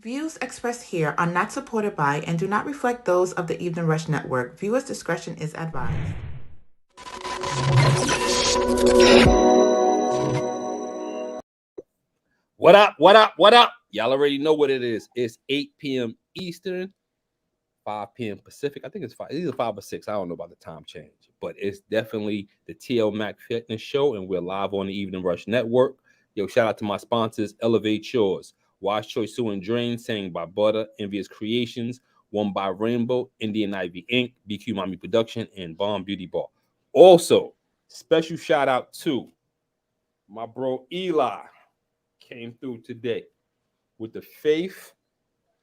Views expressed here are not supported by and do not reflect those of the Evening Rush Network. Viewers' discretion is advised. What up? What up? What up? Y'all already know what it is. It's 8 p.m. Eastern, 5 p.m. Pacific. I think it's 5. It's either 5 or 6. I don't know about the time change, but it's definitely the TL Mac Fitness Show, and we're live on the Evening Rush Network. Yo, shout out to my sponsors, Elevate Yours, Wash Choice Sewer and Drain, sang by Butter, Envious Creations, One by Rainbow, Indian Ivy Inc., BQ Mommy Production, and Bomb Beauty Bar. Also, special shout out to my bro Eli. Came through today with the Faith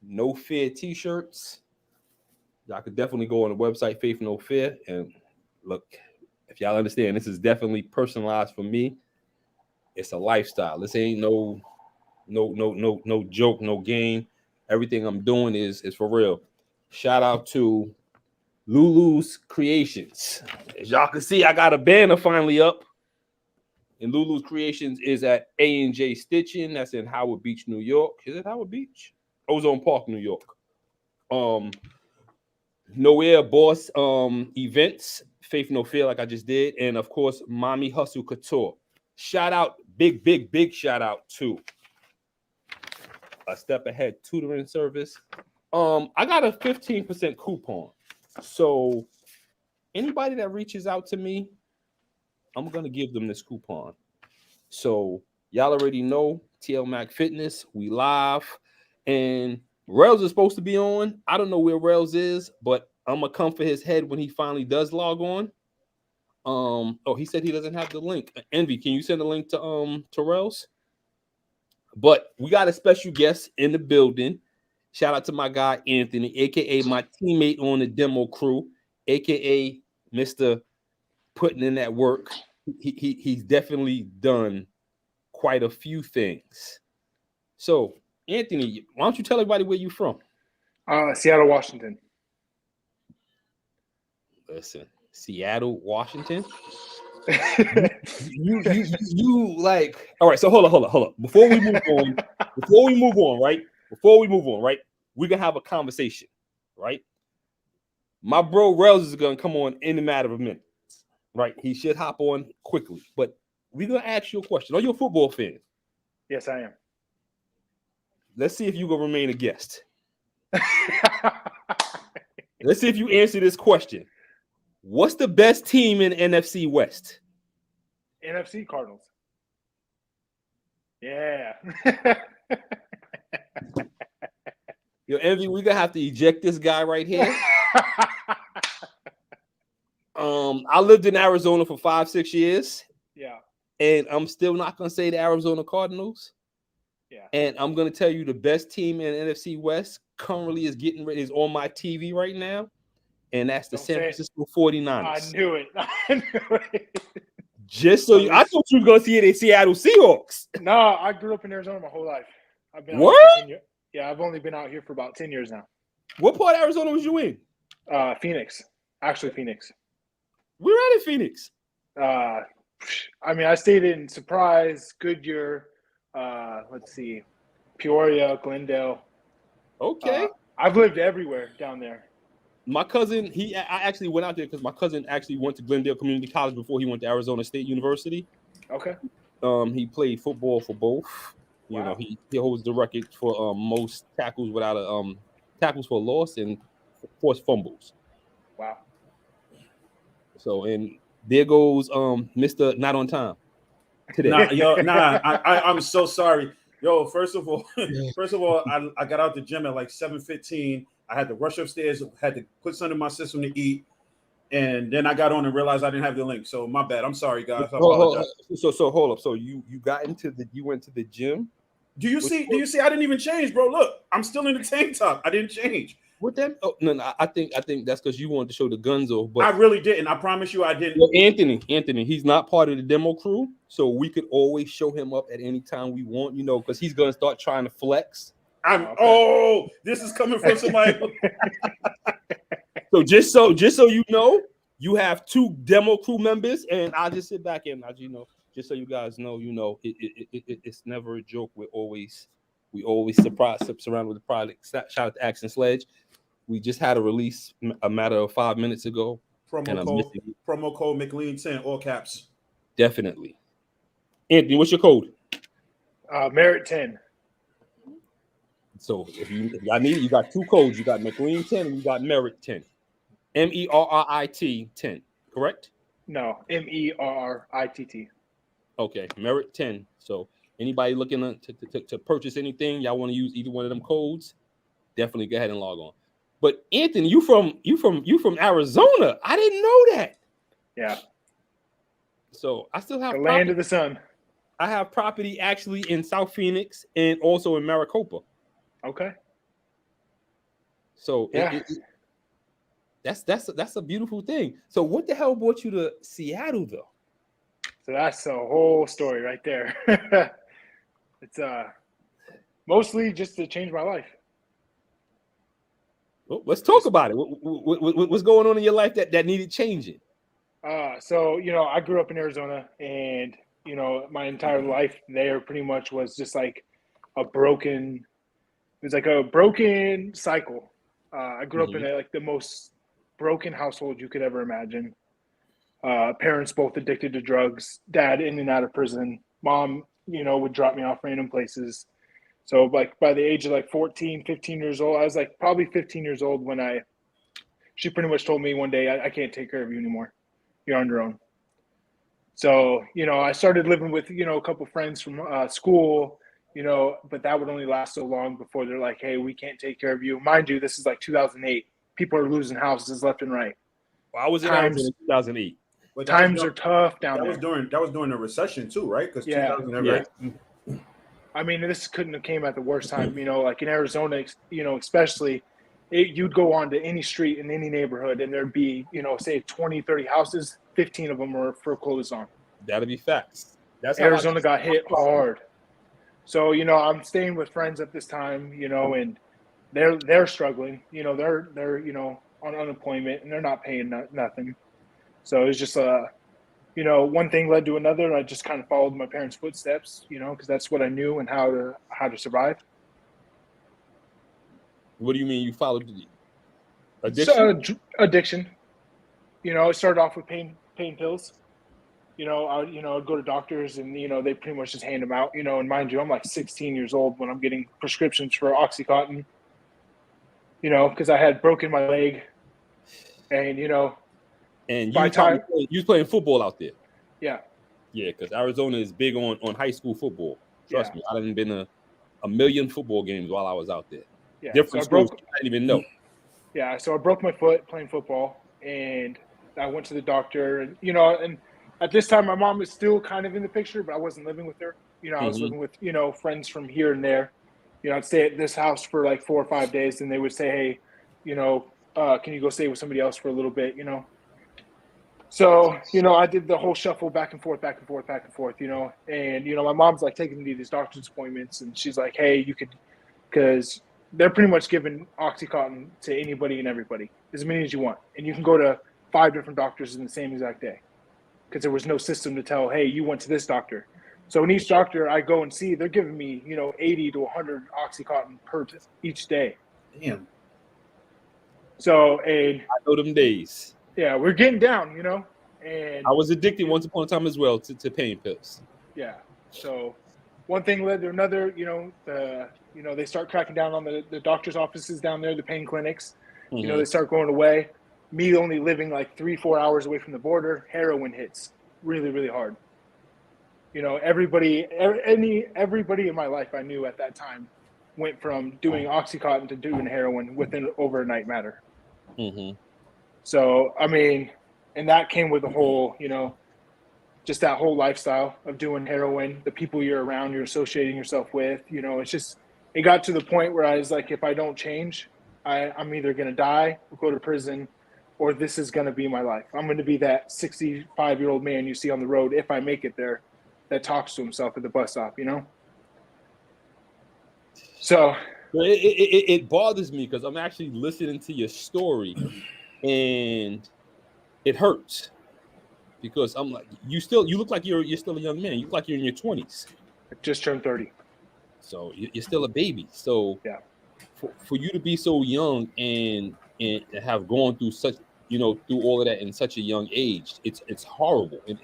No Fear t-shirts. Y'all could definitely go on the website Faith No Fear and look. If y'all understand, this is definitely personalized for me. It's a lifestyle. This ain't no joke, no game. Everything I'm doing is for real. Shout out to Lulu's Creations. As y'all can see, I got a banner finally up. And Lulu's Creations is at A&J Stitching. That's in Howard Beach, New York. Is it Howard Beach? Ozone Park, New York. Nowhere Boss Events, Faith No Fear, like I just did. And of course, Mommy Hustle Couture. Shout out, big shout out to A Step Ahead Tutoring Service. I got a 15% coupon. So anybody that reaches out to me, I'm going to give them this coupon. So y'all already know TL Mac Fitness. We live. And Rails is supposed to be on. I don't know where Rails is, but I'm going to come for his head when he finally does log on. He said he doesn't have the link. Envy, can you send a link to Rails? But we got a special guest in the building. Shout out to my guy Anthony, aka my teammate on the demo crew, aka Mr. Putting in that work. He's definitely done quite a few things. So, Anthony, why don't you tell everybody where you're from? Seattle, Washington. Listen, Seattle, Washington. you like, all right, so hold on. Before we move on, right? We're gonna have a conversation, right? My bro Rails is gonna come on in a matter of minutes. Right, he should hop on quickly, but we're gonna ask you a question. Are you a football fan? Yes, I am. Let's see if you gonna remain a guest. Let's see if you answer this question. What's the best team in NFC West? NFC Cardinals. Yeah. Yo, Envy, we're gonna have to eject this guy right here. I lived in Arizona for 5-6 years. Yeah. And I'm still not gonna say the Arizona Cardinals. Yeah. And I'm gonna tell you the best team in NFC West currently is on my TV right now, and that's the San Francisco 49ers. I knew it. Just so I thought you were gonna see it in Seattle Seahawks. No, I grew up in Arizona my whole life. I've been I've only been out here for about 10 years now. What part of Arizona was you in? Phoenix. Actually, Phoenix. We're at in Phoenix. I stayed in Surprise, Goodyear, Peoria, Glendale. Okay. I've lived everywhere down there. My cousin, I actually went out there because my cousin actually went to Glendale Community College before he went to Arizona State University. Okay. He played football for both. Wow. You know, he holds the record for most tackles without tackles for loss and forced fumbles. Wow. So, and there goes Mr. Not on Time today. I'm so sorry. Yo, first of all, I got out the gym at like 7:15. I had to rush upstairs, had to put something in my system to eat, and then I got on and realized I didn't have the link. So my bad. I'm sorry, guys. I apologize. So hold up. So you went to the gym? Do you see? I didn't even change, bro. Look, I'm still in the tank top. I didn't change. What that? Oh no, I think that's because you wanted to show the guns off. But I really didn't. I promise you, I didn't. Well, Anthony, he's not part of the demo crew, so we could always show him up at any time we want, you know, because he's gonna start trying to flex. This is coming from somebody. So just so you know, you have 2 demo crew members, and I'll just sit back and just so you guys know, it's never a joke. We're always We always surrounded with the product. Shout out to Action Sledge. We just had a release a matter of 5 minutes ago. Promo code McLean10, all caps. Definitely. Anthony, what's your code? Merit 10. So if y'all need it, you got two codes. You got McLean 10 and you got Merit 10. MERRIT 10, correct? No, MERRITT. Okay, Merit 10. So anybody looking to purchase anything, y'all want to use either one of them codes, definitely go ahead and log on. But Anthony, you from Arizona. I didn't know that. Yeah. So I still have the land of the sun. I have property actually in South Phoenix and also in Maricopa. Okay. So yeah. That's a beautiful thing. So what the hell brought you to Seattle though? So that's the whole story right there. It's mostly just to change my life. Well, let's talk about it. What's going on in your life that needed changing? So, I grew up in Arizona, and, my entire life there pretty much was just like a broken cycle. I grew up in the most broken household you could ever imagine. Parents both addicted to drugs, dad in and out of prison, mom, would drop me off random places. So like by the age of 14, 15 years old, I was probably 15 years old when she pretty much told me one day, I can't take care of you anymore. You're on your own. So, I started living with, a couple friends from school, but that would only last so long before they're like, hey, we can't take care of you. Mind you, this is 2008. People are losing houses left and right. Well, I was in Arizona in 2008. But times are tough down there. That was during the recession too, right? Because 2008. Yeah. I mean, this couldn't have came at the worst time, in Arizona, especially, you'd go on to any street in any neighborhood and there'd be, say 20, 30 houses, 15 of them were foreclosed on. That'd be facts. That's Arizona got hit hard. So, I'm staying with friends at this time, and they're struggling, they're on unemployment and they're not paying nothing. So it's just one thing led to another, and I just kind of followed my parents' footsteps, because that's what I knew and how to survive. What do you mean you followed the addiction? Addiction. It started off with pain pills. I'd go to doctors and they pretty much just hand them out. And mind you, I'm 16 years old when I'm getting prescriptions for OxyContin. Because I had broken my leg, and And you was playing football out there. Yeah. Yeah, because Arizona is big on high school football. Trust me, I done been to a million football games while I was out there. Yeah. Different schools, I didn't even know. Yeah, so I broke my foot playing football, and I went to the doctor, and and at this time my mom was still kind of in the picture, but I wasn't living with her. I was living with friends from here and there. I'd stay at this house for 4 or 5 days, and they would say, hey, can you go stay with somebody else for a little bit, So, I did the whole shuffle back and forth, and, my mom's taking me to these doctor's appointments, and she's like, hey, you could, because they're pretty much giving OxyContin to anybody and everybody, as many as you want. And you can go to 5 different doctors in the same exact day, because there was no system to tell, hey, you went to this doctor. So in each doctor I go and see, they're giving me, 80 to 100 OxyContin per each day. Damn. So, and I know them days. Yeah, we're getting down, and I was addicted once upon a time as well to pain pills. Yeah. So one thing led to another, they start cracking down on the doctor's offices down there, the pain clinics. They start going away. Me only living 3-4 hours away from the border, heroin hits really, really hard. Everybody in my life I knew at that time went from doing OxyContin to doing heroin within overnight matter. Mm-hmm. So, I mean, and that came with the whole, just that whole lifestyle of doing heroin, the people you're around, you're associating yourself with, it's just, it got to the point where I was like, if I don't change, I'm either going to die or go to prison, or this is going to be my life. I'm going to be that 65-year-old man you see on the road, if I make it there, that talks to himself at the bus stop, So it bothers me because I'm actually listening to your story, and it hurts because I'm like, you look like you're still a young man. You look like you're in your 20s. I just turned 30. So you're still a baby. So Yeah. For you to be so young and have gone through such, through all of that in such a young age, it's horrible. And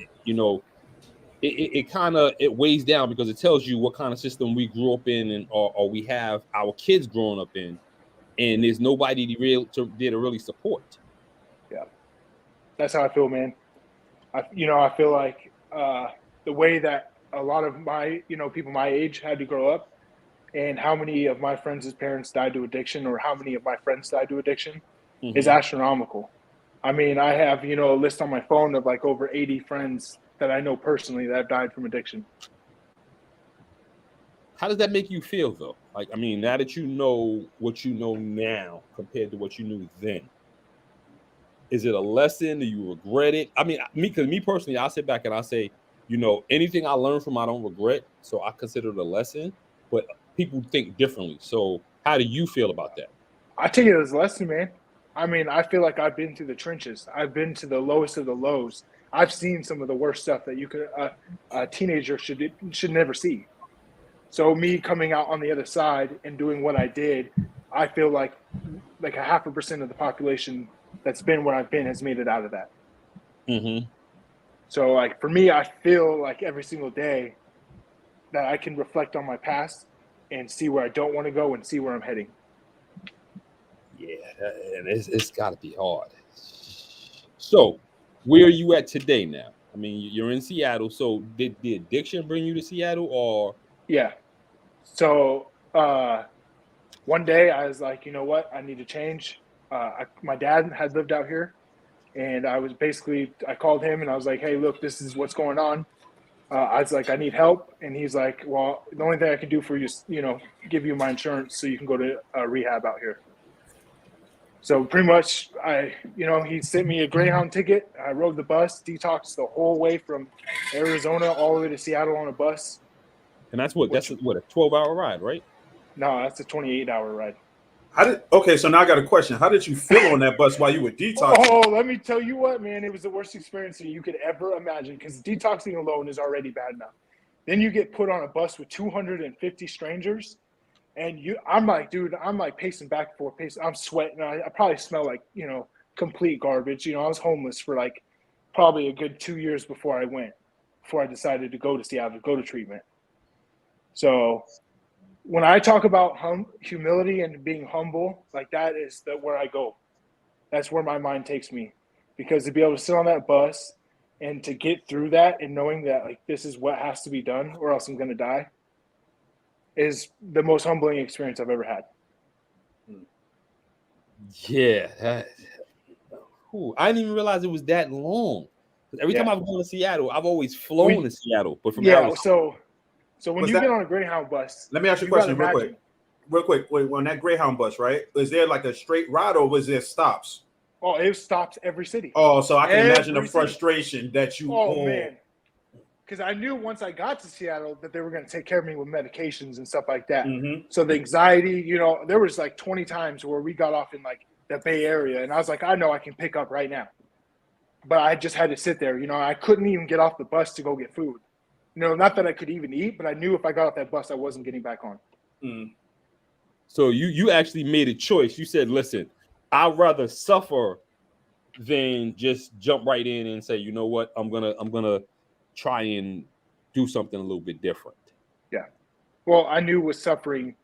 it kind of it weighs down because it tells you what kind of system we grew up in, and or we have our kids growing up in, and there's nobody there to really support. Yeah, that's how I feel, man. I feel like the way that a lot of my people my age had to grow up, and how many of my friends' parents died to addiction, or how many of my friends died to addiction, is astronomical. I mean, I have a list on my phone of like over 80 friends that I know personally that have died from addiction. How does that make you feel, though? Like, I mean, now that you know what you know now compared to what you knew then, is it a lesson? Do you regret it? I mean, me personally, I sit back and I say, anything I learned from, I don't regret. So I consider it a lesson, but people think differently. So how do you feel about that? I take it as a lesson, man. I mean, I feel like I've been through the trenches. I've been to the lowest of the lows. I've seen some of the worst stuff that you could a teenager should never see. So me coming out on the other side and doing what I did, I feel like a 0.5% of the population that's been where I've been has made it out of that. So like for me, I feel like every single day that I can reflect on my past and see where I don't want to go and see where I'm heading. Yeah, and it's got to be hard. So where are you at today now? I mean, you're in Seattle. So did the addiction bring you to Seattle, or? Yeah. So one day I was like, you know what? I need to change. My dad had lived out here, and I called him and I was like, hey, look, this is what's going on. I was like, I need help. And he's like, well, the only thing I can do for you is, give you my insurance so you can go to rehab out here. So pretty much he sent me a Greyhound ticket. I rode the bus, detoxed the whole way from Arizona all the way to Seattle on a bus. And that's a 12-hour ride, right? No, that's a 28-hour ride. So now I got a question. How did you feel on that bus while you were detoxing? Oh, let me tell you what, man. It was the worst experience you could ever imagine, because detoxing alone is already bad enough. Then you get put on a bus with 250 strangers, and I'm like, dude, I'm like pacing back and forth, I'm sweating. I probably smell like, complete garbage. I was homeless for like probably a good 2 years before I decided to go to Seattle, to go to treatment. So when I talk about humility and being humble, like that is where I go. That's where my mind takes me, because to be able to sit on that bus and to get through that and knowing that like this is what has to be done or else I'm going to die is the most humbling experience I've ever had. Yeah. I didn't even realize it was that long. Every time I've gone to Seattle, I've always flown to Seattle, but from Arizona. So when you get on a Greyhound bus, let me ask you a question real quick. Wait, on that Greyhound bus, right? Is there like a straight ride, or was there stops? Oh, it stops every city. Oh, so I can imagine the frustration that you. Oh man, because I knew once I got to Seattle that they were going to take care of me with medications and stuff like that. So the anxiety, there was like 20 times where we got off in like the Bay Area, and I was like, I know I can pick up right now, but I just had to sit there. I couldn't even get off the bus to go get food. Not that I could even eat, but I knew if I got off that bus, I wasn't getting back on. So you actually made a choice. You said, listen, I'd rather suffer than just jump right in and say, you know what, I'm gonna try and do something a little bit different. Yeah. Well, I knew with suffering,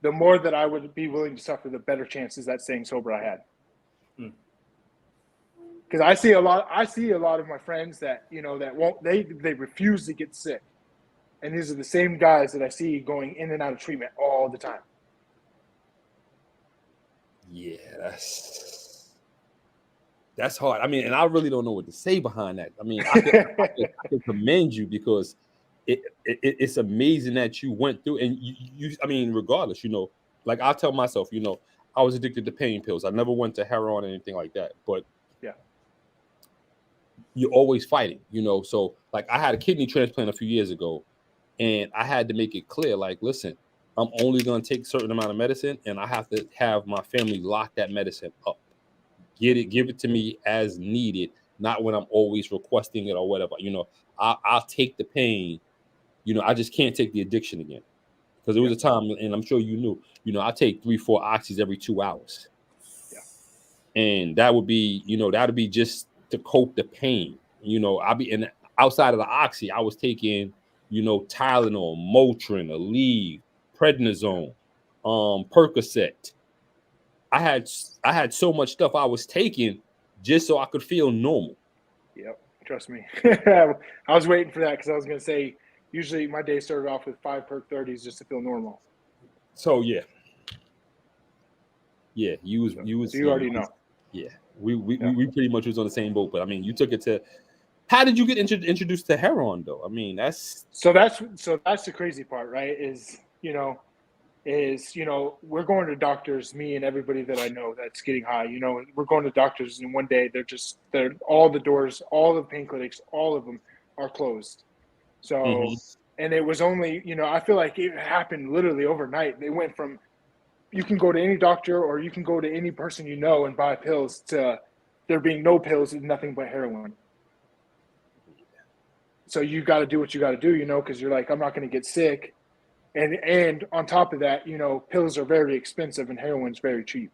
the more that I would be willing to suffer, the better chances that staying sober I had. Because I see a lot of my friends that they refuse to get sick, and these are the same guys that I see going in and out of treatment all the time. Yeah, that's hard. I mean, and I really don't know what to say behind that. I mean, I can commend you, because it's amazing that you went through, and you I mean, regardless, like I tell myself, I was addicted to pain pills. I never went to Heron or anything like that, but you're always fighting, So like I had a kidney transplant a few years ago, and I had to make it clear, like, listen, I'm only going to take a certain amount of medicine, and I have to have my family lock that medicine up. Give it to me as needed, not when I'm always requesting it or whatever. I'll take the pain. I just can't take the addiction again, because there was a time, and I'm sure you knew, I take 3-4 oxys every 2 hours. Yeah. And that would be, that would be just to cope the pain. And outside of the oxy, I was taking, Tylenol, Motrin, Aleve, prednisone, Percocet. I had so much stuff I was taking just so I could feel normal. Yep, trust me. I was waiting for that because I was going to say, usually my day started off with 5 Perc 30s just to feel normal. So yeah, you already know. Yeah, we pretty much was on the same boat. But I mean, you took it to. How did you get introduced to Heron though? I mean, that's the crazy part, right? Is we're going to doctors, me and everybody that I know that's getting high. We're going to doctors, and one day they're all the doors, all the pain clinics, all of them are closed. So, and it was only, I feel like it happened literally overnight. They went from you can go to any doctor or you can go to any person and buy pills to there being no pills and nothing but heroin. So you got to do what you got to do, because you're like, I'm not going to get sick. And on top of that, pills are very expensive and heroin's very cheap.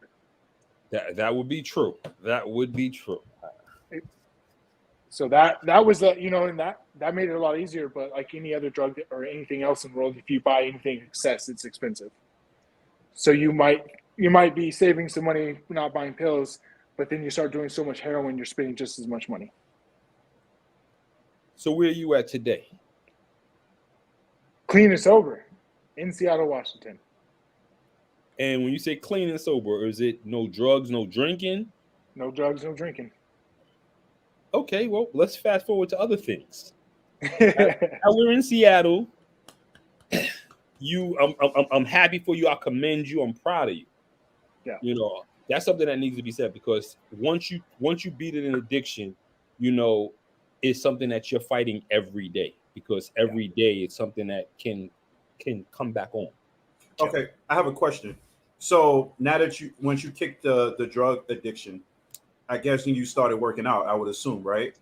That would be true. That would be true. So that was and that made it a lot easier. But like any other drug or anything else in the world, if you buy anything excess, it's expensive. So you might be saving some money not buying pills, but then you start doing so much heroin, you're spending just as much money. So where are you at today? Clean and sober in Seattle, Washington. And when you say clean and sober, is it no drugs, no drinking? No drugs, no drinking. Okay, well, let's fast forward to other things. Now we're in Seattle. I'm happy for you. I commend you. I'm proud of you. Yeah. That's something that needs to be said because once you beat it in addiction, it's something that you're fighting every day because every day it's something that can come back on. Okay, I have a question. So now that once you kicked the drug addiction, I guess when you started working out, I would assume, right?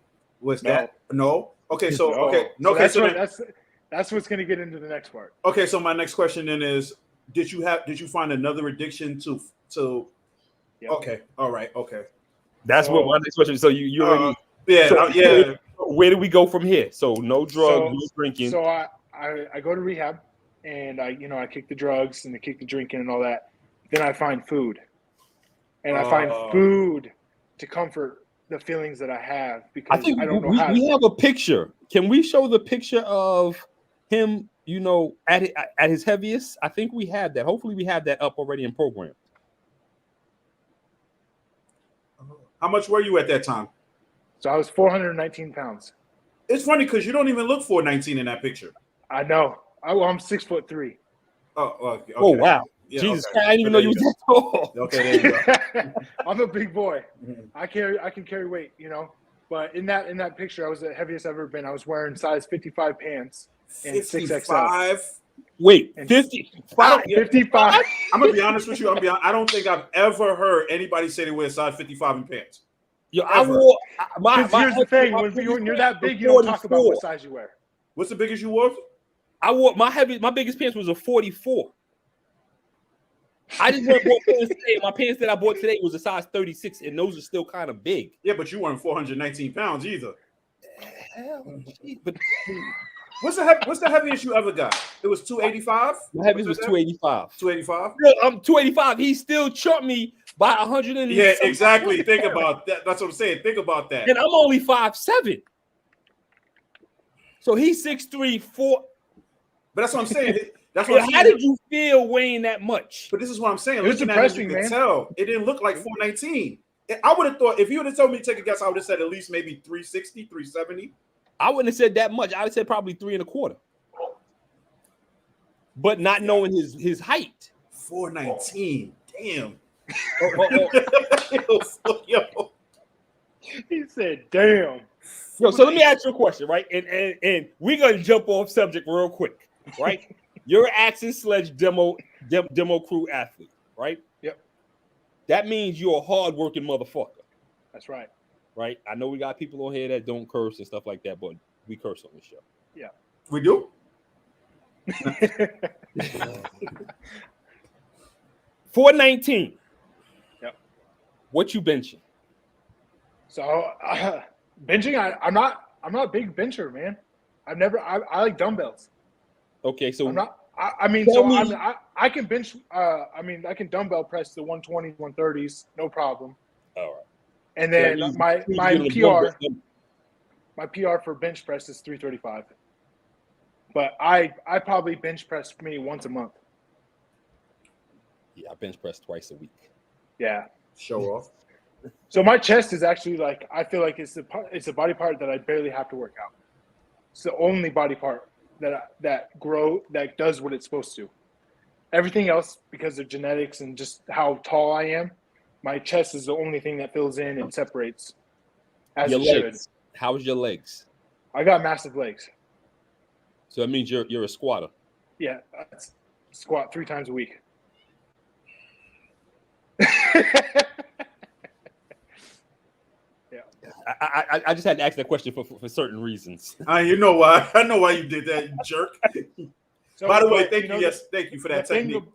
That no? Okay, so no. Okay, no. So okay, that's what's going to get into the next part. Okay, so my next question then is, did you find another addiction to? Yep. Okay, all right, okay. That's what my next question. So you already yeah. Where do we go from here? So no drugs, no drinking. So I go to rehab, and I kick the drugs and I kick the drinking and all that. Then I find food, and I find food to comfort the feelings that I have because I don't know how. We have a picture. Can we show the picture of him? At his heaviest. I think we have that. Hopefully, we have that up already in program. How much were you at that time? So I was 419 pounds. It's funny because you don't even look 419 in that picture. I know. I'm 6'3". Okay. Oh wow. Yeah, Jesus, okay. I didn't even know you was that tall. Okay, there you go. I'm a big boy. Mm-hmm. I can carry weight, But in that picture, I was the heaviest I've ever been. I was wearing size 55 pants and 6XL. Wait, 55? 55? I'm gonna be honest with you. I don't think I've ever heard anybody say they wear size 55 in pants. Yo, I wore. Here's the thing: when you're that big, you don't talk about what size you wear. What's the biggest you wore? I wore my biggest pants was a 44. I just bought pants today. My pants that I bought today was a size 36, and those are still kind of big. Yeah, but you weren't 419 pounds either. Hell, but what's the heaviest you ever got? It was 285. My heaviest was 285. 285. Yeah, I'm 285. He still chumped me by 100. Yeah, exactly. Think about that. That's what I'm saying. Think about that. And I'm only 5'7". So he's 6'3", 4. But that's what I'm saying. How did you feel weighing that much? But this is what I'm saying. It was depressing, man. Tell. It didn't look like 419. I would have thought, if you would have told me to take a guess, I would have said at least maybe 360, 370. I wouldn't have said that much. I would have said probably 3 1/4. But not knowing his height. 419. Damn. Yo. He said, damn. Yo, so let me ask you a question, right? And we're going to jump off subject real quick, right? You're an Axe Sledge demo crew athlete, right? Yep. That means you're a hardworking motherfucker. That's right. Right? I know we got people on here that don't curse and stuff like that, but we curse on this show. Yeah. We do? $419. Yep. What you benching? So benching, I'm not a big bencher, man. I like dumbbells. Okay, so I'm not. I mean, tell so me- I can bench. I mean, I can dumbbell press the 120s, 130s, no problem. all right. And So that then means my you get a dumbbell. my PR for bench press is 335. But I probably bench press maybe once a month. Yeah, I bench press twice a week. Yeah. Show off. So my chest is actually like, I feel like it's a body part that I barely have to work out. It's the only body part that does what it's supposed to. Everything else, because of genetics and just how tall I am, my chest is the only thing that fills in and separates as Your it should. legs. How's your legs? I got massive legs. So that means you're a squatter. Yeah, I squat 3 times a week. I just had to ask that question for certain reasons. You know why? I know why you did that, you jerk. So, By the way, but, thank you you. know, Yes, thank you for that the thing technique.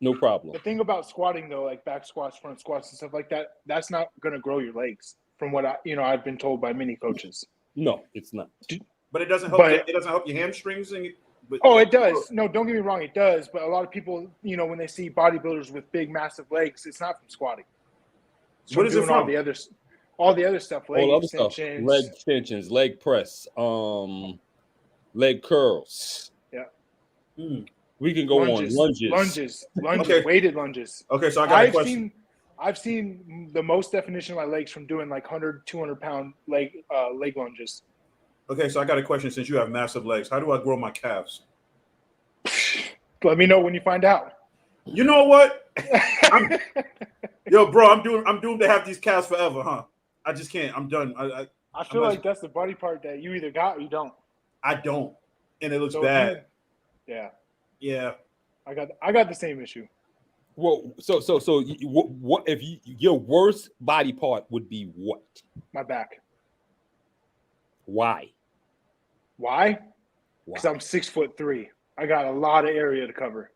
No problem. The thing about squatting though, like back squats, front squats, and stuff like that, that's not going to grow your legs. From what I've been told by many coaches. No, it's not. But it doesn't help. It doesn't help your hamstrings. Oh, it does. No, don't get me wrong, it does. But a lot of people, when they see bodybuilders with big, massive legs, it's not from squatting. It's What is it doing from? all the other stuff, leg extensions, leg extensions, leg press, leg curls. Yeah. We can go on lunges, Okay. Weighted lunges. Okay, so I got a question. I've seen the most definition of my legs from doing like 100, 200-pound leg lunges. Okay, so I got a question. Since you have massive legs, how do I grow my calves? Let me know when you find out. You know what? Yo, bro, I'm doomed to have these calves forever, huh? I just can't. I'm done. I feel like that's the body part that you either got or you don't. I don't, and it looks bad. Yeah. I got the same issue. Well, so what if your worst body part would be what? My back. Why? Because I'm 6'3". I got a lot of area to cover.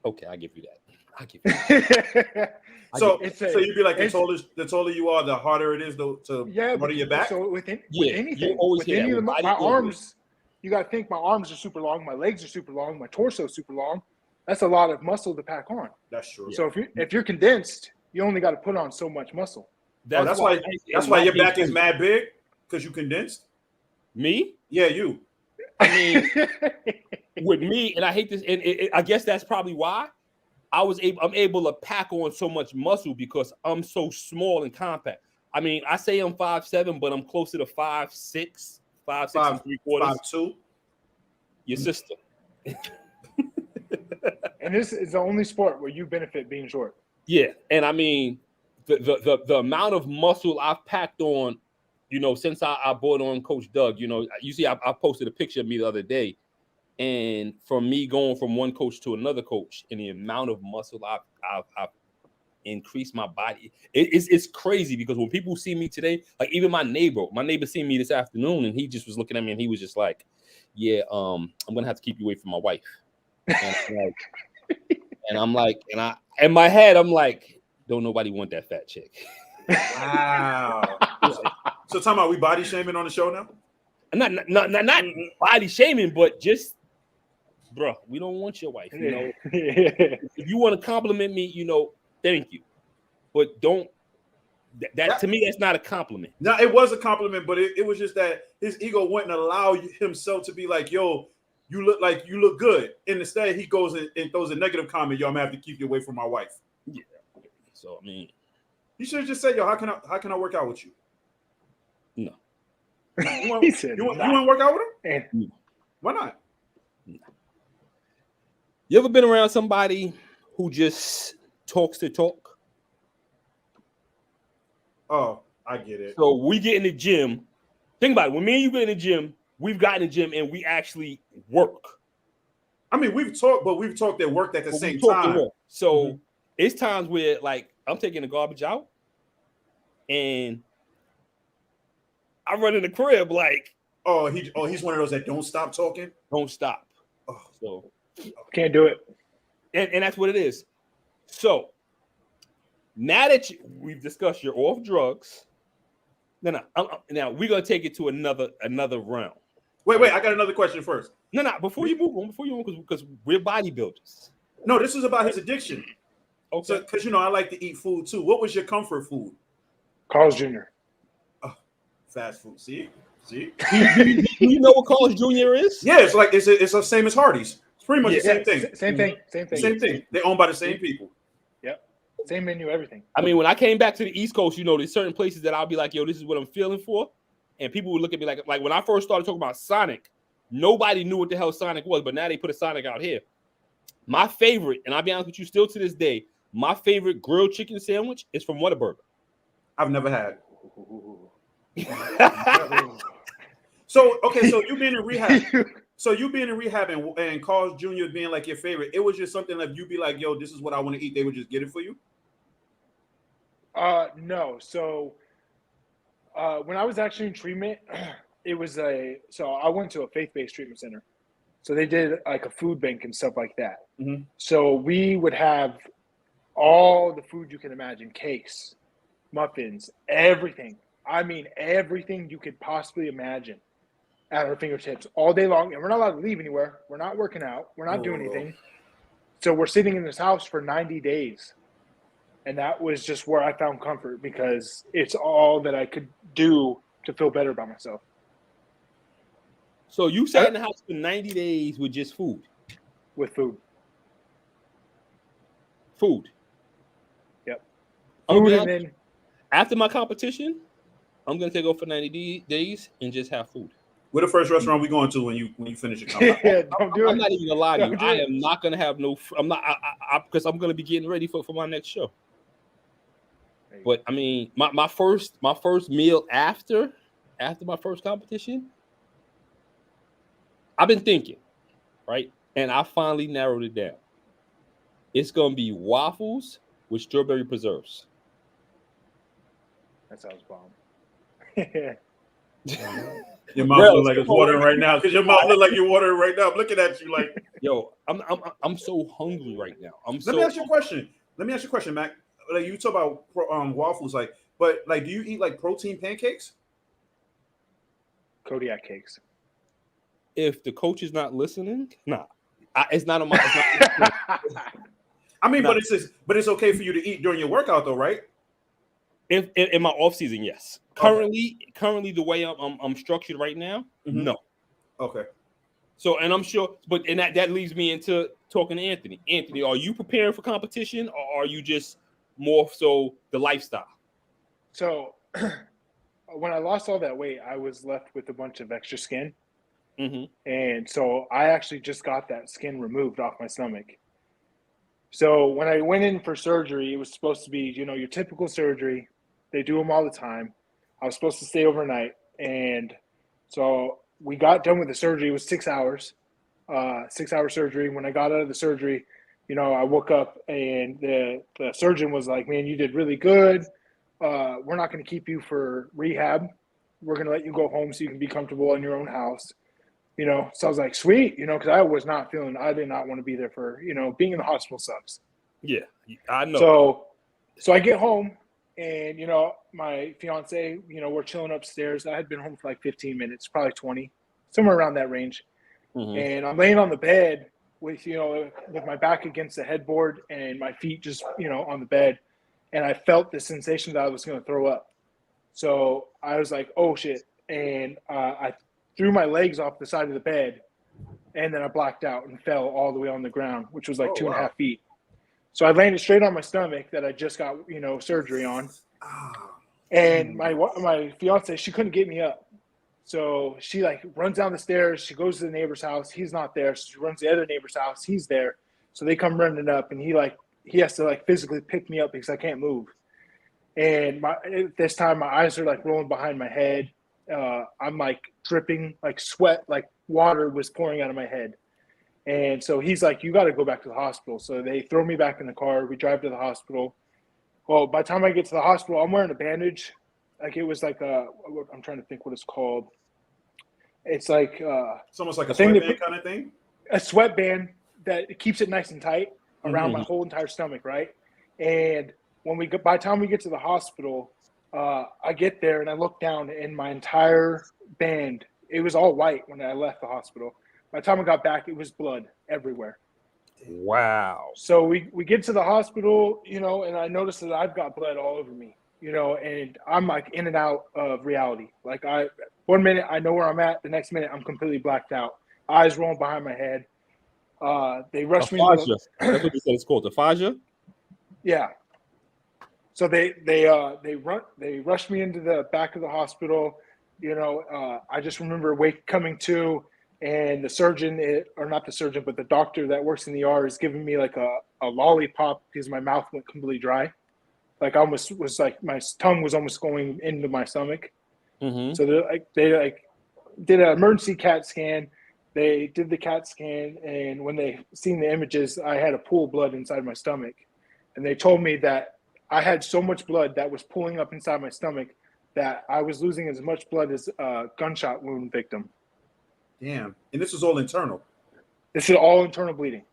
Okay, I give you that. So you'd be like the taller you are, the harder it is to run your back. So with anything, my arms, you got to think my arms are super long, my legs are super long, my torso is super long. That's a lot of muscle to pack on. That's true. So if you're condensed, you only got to put on so much muscle. That's why your back is mad big, because you condensed. Me? Yeah, you. I mean, with me, and I hate this, and I guess that's probably why I'm able to pack on so much muscle, because I'm so small and compact. I mean, I say I'm 5'7", but I'm closer to 5'6", 5'6" and 3/4. 5'2". Your sister. And this is the only sport where you benefit being short. Yeah, and I mean, the amount of muscle I've packed on, since I brought on Coach Doug. You see, I posted a picture of me the other day, and from me going from one coach to another coach, and the amount of muscle I've increased my body, it's crazy. Because when people see me today, like even my neighbor seen me this afternoon, and he just was looking at me, and he was just like, "Yeah, I'm gonna have to keep you away from my wife." And I'm like, in my head, I'm like, don't nobody want that fat chick. Wow. So talking about we body shaming on the show now? Not body shaming, but just, bro, we don't want your wife. If you want to compliment me, thank you, but don't. That to me, that's not a compliment. No, it was a compliment, but it was just that his ego wouldn't allow himself to be like, yo, you look good. And instead, he goes and throws a negative comment. Yo, I'm gonna have to keep you away from my wife. Yeah. So I mean, you should have just said, yo, how can I work out with you? No. You want to work out with him? No. Why not? No. You ever been around somebody who just talks to talk? Oh, I get it. So we get in the gym. Think about it. When me and you get in the gym, we've gotten in the gym and we actually work. I mean, we've talked and worked at the same time. So it's times where, like, I'm taking the garbage out and I run in the crib like, He's one of those that don't stop talking. Don't stop. Oh. So Can't do it. And that's what it is. So now that we've discussed you're off drugs, now we're gonna take it to another round. Wait, I got another question first. No, before you move on, because we're bodybuilders. No, this is about his addiction. Okay. So, because I like to eat food too. What was your comfort food? Carl's Jr. Oh, fast food. See. Do you know what Carl's Jr. is? Yeah, it's the same as Hardee's. It's pretty much the same thing. Same thing. They're owned by the same people. Yep. Same menu, everything. I mean, when I came back to the East Coast, there's certain places that I'll be like, yo, this is what I'm feeling for. And people would look at me like when I first started talking about Sonic, nobody knew what the hell Sonic was, but now they put a Sonic out here. My favorite, and I'll be honest with you, still to this day, my favorite grilled chicken sandwich is from Whataburger. I've never had. So you being in rehab. So you being in rehab and Carl's Jr. being like your favorite, it was just something that you'd be like, yo, this is what I want to eat. They would just get it for you? No. So when I was actually in treatment, so I went to a faith-based treatment center. So they did like a food bank and stuff like that. Mm-hmm. So we would have all the food you can imagine, cakes, muffins, everything. I mean, everything you could possibly imagine at our fingertips all day long. And we're not allowed to leave anywhere. We're not working out. We're not doing anything. So we're sitting in this house for 90 days. And that was just where I found comfort because it's all that I could do to feel better about myself. So you sat in the house for 90 days with just food? With food. Food. Yep. Food, and then after my competition, I'm gonna take off for 90 days and just have food. Where the first restaurant we going to when you finish your competition? Yeah, don't do it. I'm not even gonna lie to you. I am not gonna have no. I'm not. Because I'm gonna be getting ready for my next show. But I mean, my first meal after my first competition, I've been thinking, right? And I finally narrowed it down. It's gonna be waffles with strawberry preserves. That sounds bomb. Your mouth looks like it's watering right now. Because your mouth looks like you're watering right now. I'm looking at you like, yo, I'm so hungry right now. Let me ask you a question, Mac. Like you talk about waffles, but do you eat like protein pancakes? Kodiak cakes. If the coach is not listening, nah, it's not on my. I mean, but it's okay for you to eat during your workout, though, right? If in my off season, yes. Currently, the way I'm structured right now, no. Okay. So, and I'm sure, and that leads me into talking to Anthony. Anthony, are you preparing for competition, or are you just more so the lifestyle? So, when I lost all that weight, I was left with a bunch of extra skin. Mm-hmm. And so I actually just got that skin removed off my stomach. So when I went in for surgery, it was supposed to be, your typical surgery. They do them all the time. I was supposed to stay overnight. And so we got done with the surgery. It was 6 hours, 6-hour surgery. When I got out of the surgery, I woke up and the surgeon was like, man, you did really good. We're not going to keep you for rehab. We're going to let you go home so you can be comfortable in your own house. So I was like, sweet, because I did not want to be there for, being in the hospital sucks. Yeah, I know. So I get home and, my fiance, we're chilling upstairs. I had been home for like 15 minutes, probably 20, somewhere around that range. Mm-hmm. And I'm laying on the bed with my back against the headboard and my feet just, on the bed. And I felt the sensation that I was going to throw up. So I was like, oh shit. And I threw my legs off the side of the bed, and then I blacked out and fell all the way on the ground, which was like 2.5 feet. So I landed straight on my stomach that I just got, surgery on. And my fiance, she couldn't get me up. So she runs down the stairs. She goes to the neighbor's house. He's not there. So she runs to the other neighbor's house. He's there. So they come running up, and he has to physically pick me up because I can't move. And this time my eyes are rolling behind my head. I'm dripping, sweat, water was pouring out of my head. And so he's like, you got to go back to the hospital. So they throw me back in the car. We drive to the hospital. Well, by the time I get to the hospital, I'm wearing a bandage. It was I'm trying to think what it's called. It's like it's almost like a sweatband kind of thing. A sweatband that keeps it nice and tight around my whole entire stomach, right? And by the time we get to the hospital, I get there and I look down and my entire band, it was all white when I left the hospital. By the time I got back, it was blood everywhere. Wow. So we get to the hospital, you know, and I notice that I've got blood all over me, you know, and I'm like in and out of reality. Like 1 minute I know where I'm at, the next minute I'm completely blacked out, eyes rolling behind my head. They rushed me. That's what they said it's called, aphasia. Yeah. So they rushed me into the back of the hospital. You know, I just remember coming to, and the surgeon, or not the surgeon, but the doctor that works in the ER is giving me like a lollipop because my mouth went completely dry. Like I almost was like my tongue was almost going into my stomach. So they did an emergency CAT scan. They did the CAT scan, and when they seen the images, I had a pool of blood inside my stomach. And they told me that I had so much blood that was pooling up inside my stomach that I was losing as much blood as a gunshot wound victim. Damn. And this was all internal? This is all internal bleeding.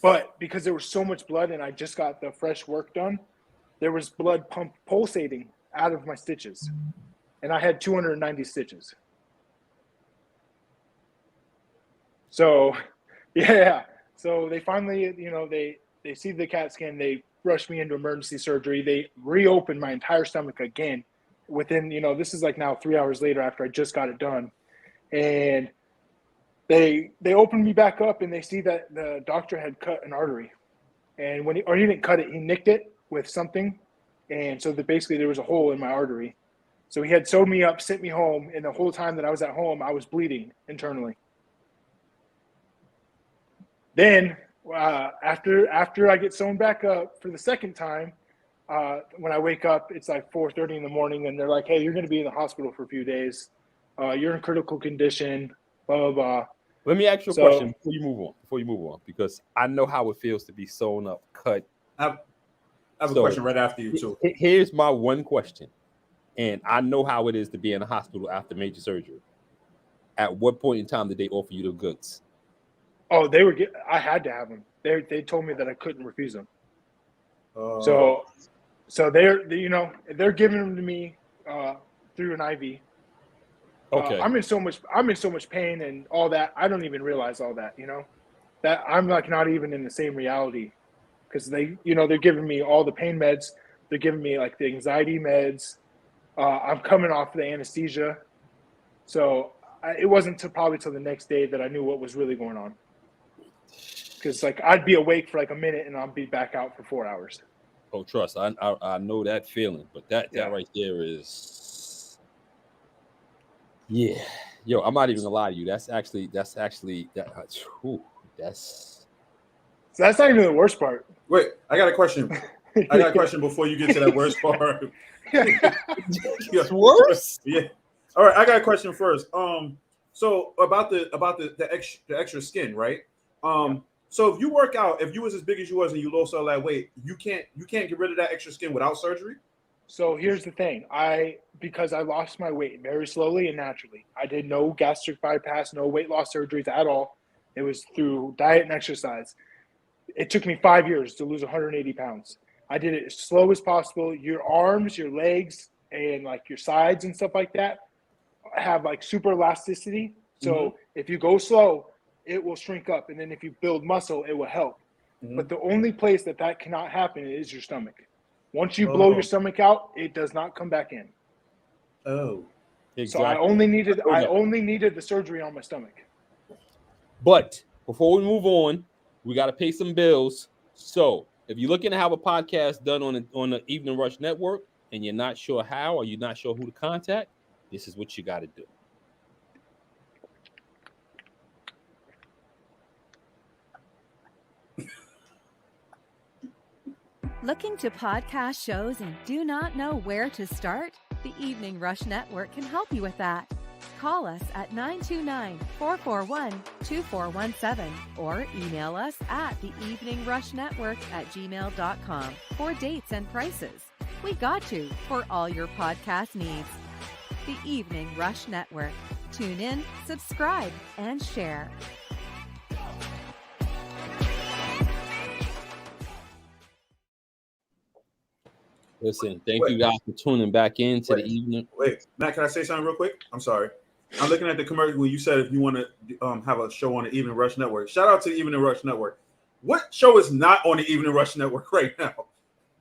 But because there was so much blood and I just got the fresh work done, there was blood pulsating out of my stitches. And I had 290 stitches. So, yeah. So they finally, you know, they see the CAT scan. They rushed me into emergency surgery. They reopened my entire stomach again within, you know, this is like now 3 hours later after I just got it done. And they opened me back up and they see that the doctor had cut an artery. And he didn't cut it, he nicked it with something. And so basically there was a hole in my artery. So he had sewed me up, sent me home. And the whole time that I was at home, I was bleeding internally. Then after I get sewn back up for the second time, when I wake up, it's like 4:30 in the morning, and they're like, "Hey, you're going to be in the hospital for a few days. You're in critical condition." Blah blah blah. Let me ask you a question before you move on, because I know how it feels to be sewn up, cut. I have a question right after you too. Here's my one question, and I know how it is to be in the hospital after major surgery. At what point in time did they offer you the goods? Oh, I had to have them. They told me that I couldn't refuse them. So they're giving them to me through an IV. Okay. I'm in so much pain and all that. I don't even realize all that, you know, that I'm like not even in the same reality, because they're giving me all the pain meds. They're giving me like the anxiety meds. I'm coming off the anesthesia. So it wasn't probably till the next day that I knew what was really going on. Because like I'd be awake for like a minute and I'll be back out for 4 hours. Oh, trust. I know that feeling, but that right there is, yeah. Yo, I'm not even gonna lie to you. That's actually that's So that's not even the worst part. Wait, I got a question. I got a question before you get to that worst part. It's worse? Yeah. All right, I got a question first. So about the extra skin, right? So if you work out, if you was as big as you was and you lost all that weight, you can't get rid of that extra skin without surgery? So here's the thing. Because I lost my weight very slowly and naturally. I did no gastric bypass, no weight loss surgeries at all. It was through diet and exercise. It took me 5 years to lose 180 pounds. I did it as slow as possible. Your arms, your legs, and like your sides and stuff like that have like super elasticity. So if you go slow, it will shrink up. And then if you build muscle, it will help. But the only place that cannot happen is your stomach. Once you blow your stomach out, it does not come back in. Oh, exactly. So I only needed the surgery on my stomach. But before we move on, we got to pay some bills. So if you're looking to have a podcast done on the Evening Rush Network and you're not sure how, or you're not sure who to contact, this is what you got to do. Looking to podcast shows and do not know where to start? The Evening Rush Network can help you with that. Call us at 929-441-2417 or email us at theeveningrushnetwork@gmail.com for dates and prices. We got you for all your podcast needs. The Evening Rush Network. Tune in, subscribe, and share. Listen, thank you guys for tuning back in to the evening. Wait, Matt, can I say something real quick? I'm sorry. I'm looking at the commercial where you said if you want to have a show on the Evening Rush Network. Shout out to the Evening Rush Network. What show is not on the Evening Rush Network right now?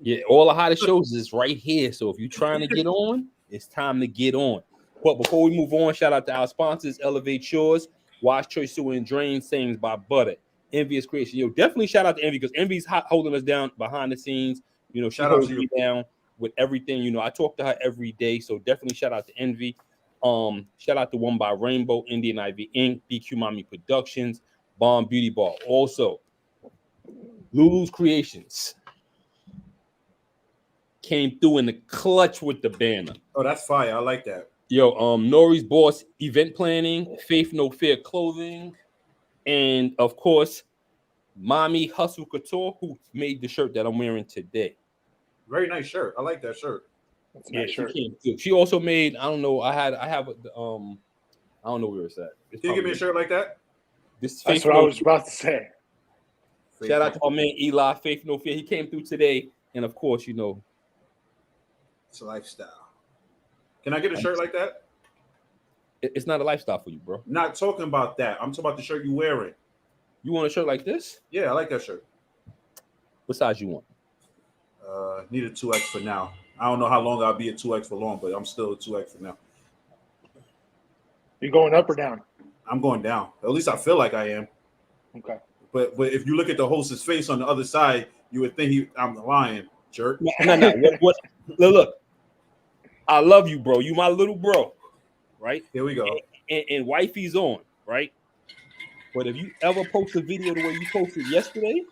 Yeah, all the hottest shows is right here. So if you're trying to get on, it's time to get on. But before we move on, shout out to our sponsors, Elevate Yours, Wash Choice Sewer and Drain, Sayings by Butter, Envious Creation. Yo, definitely shout out to Envy because Envy's holding us down behind the scenes. You know, she holds me down with everything. You know, I talk to her every day. So definitely shout out to Envy. Shout out to One by Rainbow, Indian Ivy Inc., BQ Mommy Productions, Bomb Beauty Bar. Also, Lulu's Creations came through in the clutch with the banner. Oh, that's fire. I like that. Yo, Nori's Boss Event Planning, Faith No Fear Clothing, and of course, Mommy Hustle Couture, who made the shirt that I'm wearing today. Very nice shirt. I like that shirt. That's a nice shirt. She also made, I don't know, I have I don't know where it's at. Can you give me a shirt like that? This That's what I was about to say. Shout out to my man Eli, Faith No Fear. He came through today, and of course, you know, it's a lifestyle. Can I get a shirt like that? It's not a lifestyle for you, bro. Not talking about that. I'm talking about the shirt you wearing. You want a shirt like this? Yeah, I like that shirt. What size you want? Need a 2X for now. I don't know how long I'll be at 2X for long, but I'm still a 2X for now. You going up or down? I'm going down. At least I feel like I am. Okay. But if you look at the host's face on the other side, you would think I'm lying, jerk. No. Look. I love you, bro. You my little bro, right? Here we go. And wifey's on, right? But if you ever post a video the way you posted yesterday,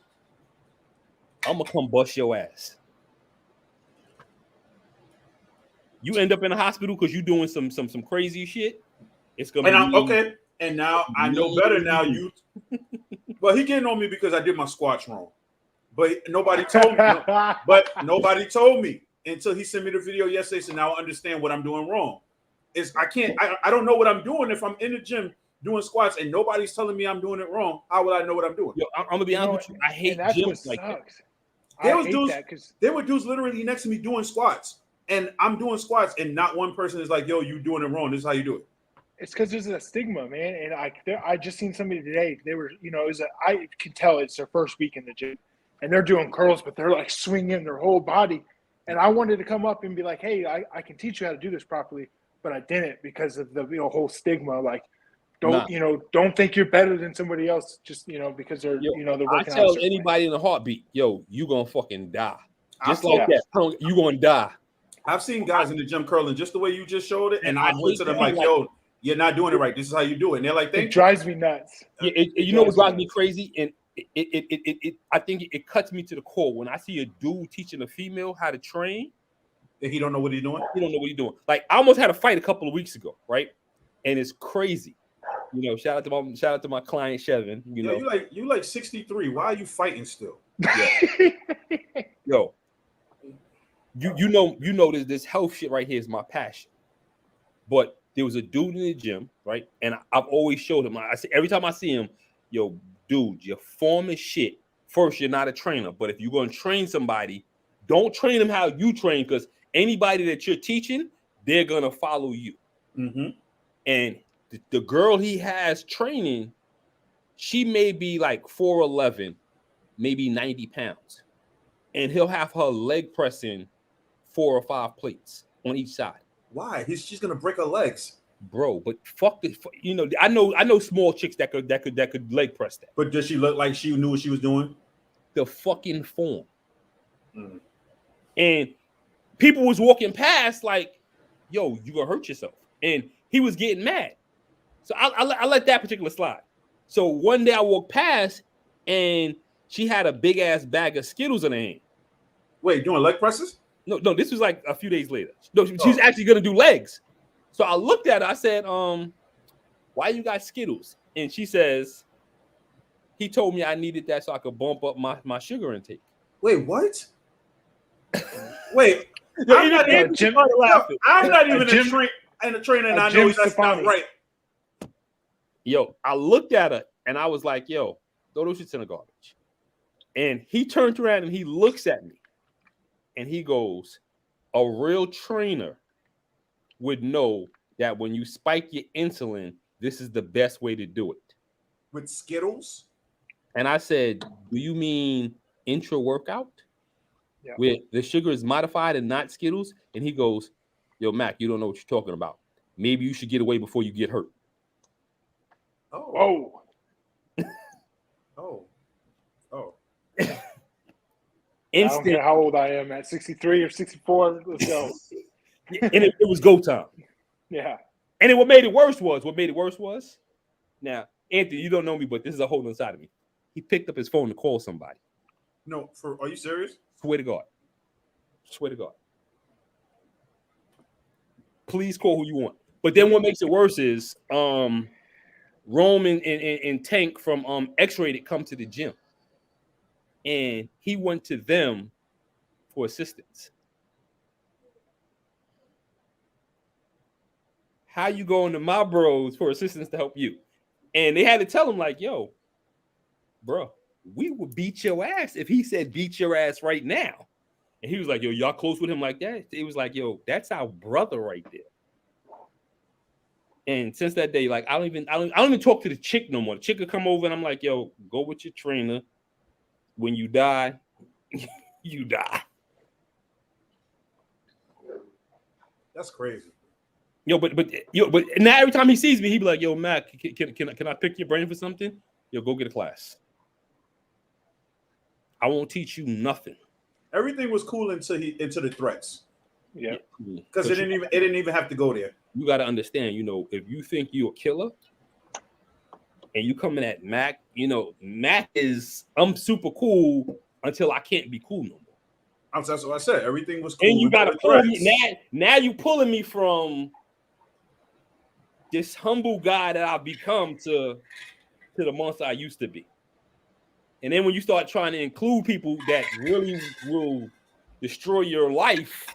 I'm gonna come bust your ass. You end up in the hospital because you're doing some crazy shit. It's gonna be okay. And now I know better. Now you, well, he getting on me because I did my squats wrong. But nobody told me. Until he sent me the video yesterday, so now I understand what I'm doing wrong. I don't know what I'm doing if I'm in the gym doing squats and nobody's telling me I'm doing it wrong. How would I know what I'm doing? Yo, I'm gonna be honest with you. I hate gyms like that. There were dudes literally next to me doing squats, and I'm doing squats, and not one person is like, "Yo, you doing it wrong. This is how you do it." It's because there's a stigma, man. And I just seen somebody today. They were, I can tell it's their first week in the gym, and they're doing curls, but they're like swinging their whole body. And I wanted to come up and be like, hey, I can teach you how to do this properly, but I didn't because of the whole stigma. Like, don't think you're better than somebody else just because they're they're working out. I tell anybody in a heartbeat, yo, you gonna fucking die. Just like that. You gonna die. I've seen guys in the gym curling just the way you just showed it, and I went to them like, yo, you're not doing it right. This is how you do it. And they're like, it drives me nuts. You know what drives me crazy? And I think it cuts me to the core when I see a dude teaching a female how to train. And he don't know what he's doing. He don't know what he's doing. Like I almost had a fight a couple of weeks ago, right? And it's crazy. Shout out to my client Chevin. You like 63. Why are you fighting still? Yeah. Yo, you know this health shit right here is my passion. But there was a dude in the gym, right? And I've always showed him. I say every time I see him, yo, dude, your form is shit. First, you're not a trainer, but if you're going to train somebody, don't train them how you train because anybody that you're teaching, they're going to follow you. Mm-hmm. And the girl he has training, she may be like 4'11", maybe 90 pounds. And he'll have her leg pressing 4 or 5 plates on each side. Why? She's going to break her legs. Bro, but fuck this. I know small chicks that could leg press that. But does she look like she knew what she was doing? The fucking form. Mm. And people was walking past like, yo, you gonna hurt yourself. And he was getting mad. So I let that particular slide. So one day I walked past and she had a big ass bag of Skittles in her hand. Wait, doing leg presses? No, this was like a few days later. No, she's actually gonna do legs. So I looked at her, I said, why you got Skittles? And she says, he told me I needed that so I could bump up my sugar intake. Wait, what? Wait, I'm not even a trainer, and I know that's not right. Yo, I looked at her and I was like, yo, throw those shits in the garbage. And he turns around and he looks at me and he goes, a real trainer would know that when you spike your insulin, this is the best way to do it. With Skittles? And I said, do you mean intra-workout? Yeah. Where the sugar is modified and not Skittles? And he goes, yo, Mac, you don't know what you're talking about. Maybe you should get away before you get hurt. Oh. Oh. I don't care how old I am, at 63 or 64. Let's go. And it was go time. Yeah. And then what made it worse was, now, Anthony, you don't know me, but this is a whole other side of me. He picked up his phone to call somebody. No, are you serious? Swear to God. Please call who you want. But then what makes it worse is Rome and Tank from X-Rated come to the gym. And he went to them for assistance. How you going to my bros for assistance to help you? And they had to tell him, like, yo, bro, we would beat your ass if he said beat your ass right now. And he was like, yo, y'all close with him like that? It was like, yo, that's our brother right there. And since that day, like, I don't even talk to the chick no more. The chick would come over and I'm like, yo, go with your trainer. When you die, you die. That's crazy. But now every time he sees me, he be like, yo, Mac, can I pick your brain for something? Yo, go get a class. I won't teach you nothing. Everything was cool into the threats. Yeah. Because it didn't even have to go there. You got to understand, if you think you're a killer and you coming at Mac, Mac is, I'm super cool until I can't be cool no more. That's what I said. Everything was cool. And you got to pull me now you pulling me from this humble guy that I've become to the monster I used to be. And then when you start trying to include people that really will destroy your life,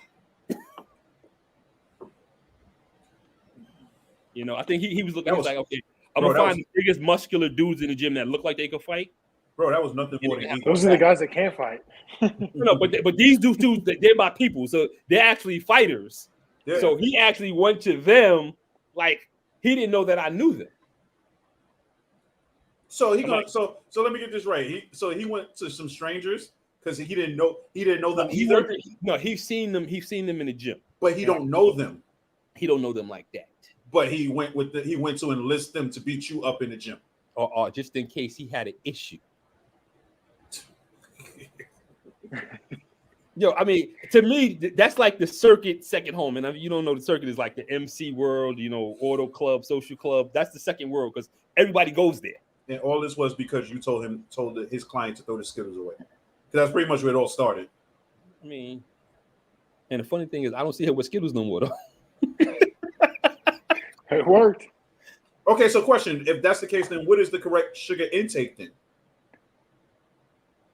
I think he was looking, like, okay, I'm going to find the biggest muscular dudes in the gym that look like they could fight. Bro, that was nothing more than equal. Those are the guys that can't fight. But these dudes, they're my people. So they're actually fighters. Yeah. So he actually went to them like he didn't know that I knew them. So let me get this right. He went to some strangers because he didn't know them either. He's seen them in the gym. But he don't know them. He don't know them like that. But he went to enlist them to beat you up in the gym. Or just in case he had an issue. Yo, I mean, to me, that's like the circuit second home. And you don't know, the circuit is like the MC world, auto club, social club. That's the second world because everybody goes there. And all this was because you told his client to throw the Skittles away. Because that's pretty much where it all started. I mean, and the funny thing is, I don't see her with Skittles no more, though. It worked. Okay, so question. If that's the case, then what is the correct sugar intake then?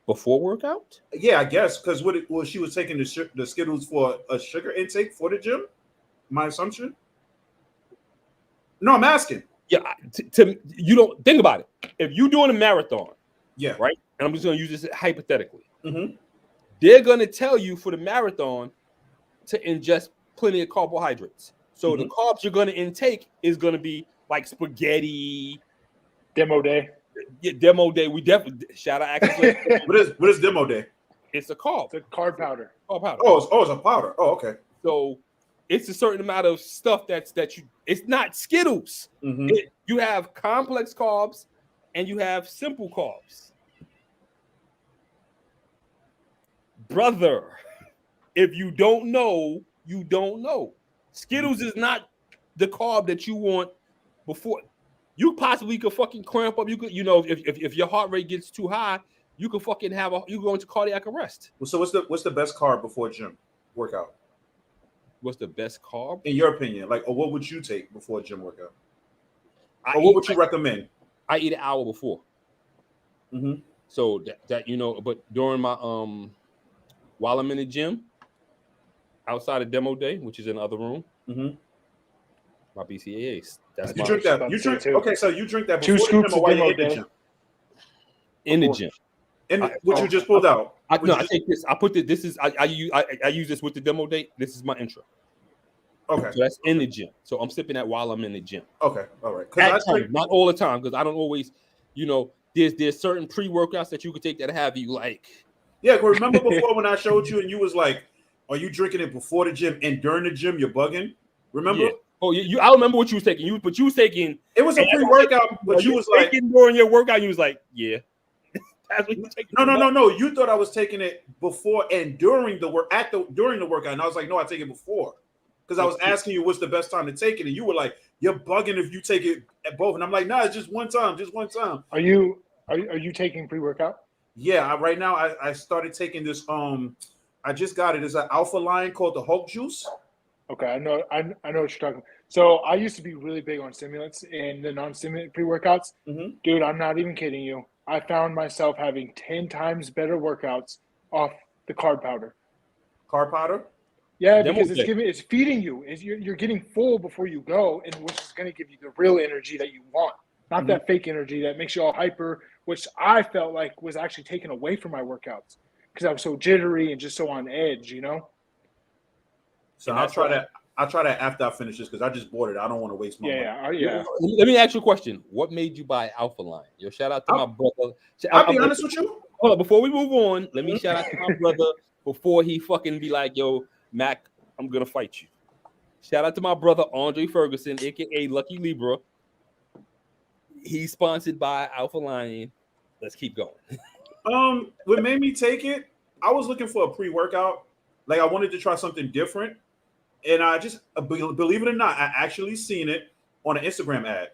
Before workout? Yeah, I guess, because she was taking the Skittles for a sugar intake for the gym? My assumption? No, I'm asking. Yeah, you don't think about it. If you're doing a marathon, yeah, right? And I'm just going to use this hypothetically. Mm-hmm. They're going to tell you for the marathon to ingest plenty of carbohydrates. So the carbs you're going to intake is going to be like spaghetti. Demo day. Yeah, demo day. We definitely shout out. What is demo day? It's a carb. It's a carb powder. Carb powder. Oh, it's a powder. Oh, okay. So it's a certain amount of stuff it's not Skittles. Mm-hmm. You have complex carbs and you have simple carbs. Brother, if you don't know, you don't know. Skittles is not the carb that you want before. You possibly could fucking cramp up. You could, if your heart rate gets too high, you could fucking you go into cardiac arrest. So what's the best carb before gym workout? What's the best carb? In your opinion, or what would you take before a gym workout? What would you recommend? I eat an hour before. Mm-hmm. So that but during my while I'm in the gym, outside of demo day, which is in the other room, mm-hmm. My BCAAs. That's You my drink that. You drink. too. Okay, so you drink that 2 before the scoops gym or a while demo you're in the day. gym? in the gym. And what you just pulled out. I take this. I put this is I use this with the demo date. This is my intro. Okay. So that's in the gym. So I'm sipping that while I'm in the gym. Okay. All right. At times, not all the time, because I don't always, there's certain pre-workouts that you could take that have you like. Yeah, remember before when I showed you and you was like, are you drinking it before the gym and during the gym you're bugging? Remember? Yeah. Oh, I remember what you was taking. You was taking. It was a pre-workout, but you was like during your workout, you was like, yeah. That's what you taking. No. You thought I was taking it before and during the workout, and I was like, no, I take it before. Because I was asking you what's the best time to take it, and you were like, "You're bugging if you take it at both." And I'm like, "No, it's just one time, Are you taking pre-workout? Yeah, right now I started taking this. I just got it. It's an alpha line called the Hulk Juice. Okay, I know what you're talking. So I used to be really big on stimulants and the non-stimulant pre-workouts. Mm-hmm. Dude, I'm not even kidding you. I found myself having 10 times better workouts off the carb powder. Carb powder? Yeah, because it's feeding you. You're getting full before you go, and which is going to give you the real energy that you want, not that fake energy that makes you all hyper, which I felt like was actually taken away from my workouts because I was so jittery and just so on edge, So I'll try that. I'll try that after I finish this because I just bought it. I don't want to waste my money. Yeah. Let me ask you a question. What made you buy Alpha Line? Yo, shout out to my brother. I'll be honest with you. Hold on, before we move on, let me shout out to my brother before he fucking be like, yo, Mac, I'm gonna fight you. Shout out to my brother Andre Ferguson, aka Lucky Libra. He's sponsored by Alpha Lion. Let's keep going. What made me take it? I was looking for a pre-workout. Like I wanted to try something different, and I just believe it or not, I actually seen it on an Instagram ad.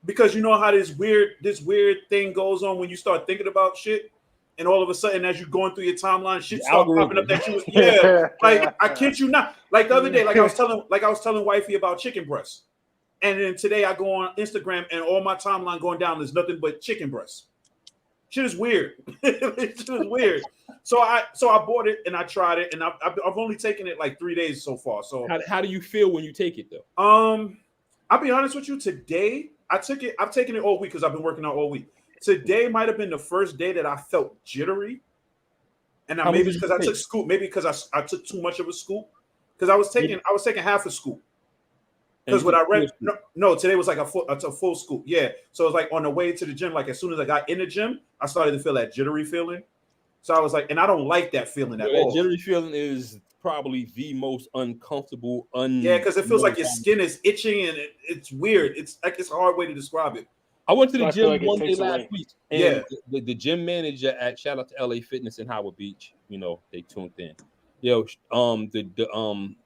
Because you know how this weird thing goes on when you start thinking about shit. And all of a sudden, as you're going through your timeline, shit starts popping up that you was like I kid you not. Like the other day, like I was telling wifey about chicken breasts, and then today I go on Instagram and all my timeline going down is nothing but chicken breasts. Shit is weird. Shit is weird. So I bought it and I tried it, and I've only taken it like 3 days so far. So how do you feel when you take it though? I'll be honest with you. Today I took it. I've taken it all week because I've been working out all week. Today might have been the first day that I felt jittery, and maybe because I took scoop, maybe because I took too much of a scoop, because I was taking half a scoop. Because what I read, no, today was like a full scoop, yeah. So it was like on the way to the gym, like as soon as I got in the gym, I started to feel that jittery feeling. So I was like, and I don't like that feeling at all. That jittery feeling is probably the most uncomfortable. Yeah, because it feels like your skin is itching and it's weird. It's like it's a hard way to describe it. I went to the gym one day last week, and yeah, the gym manager at shout out to LA Fitness in Howard Beach, they tuned in. Yo, the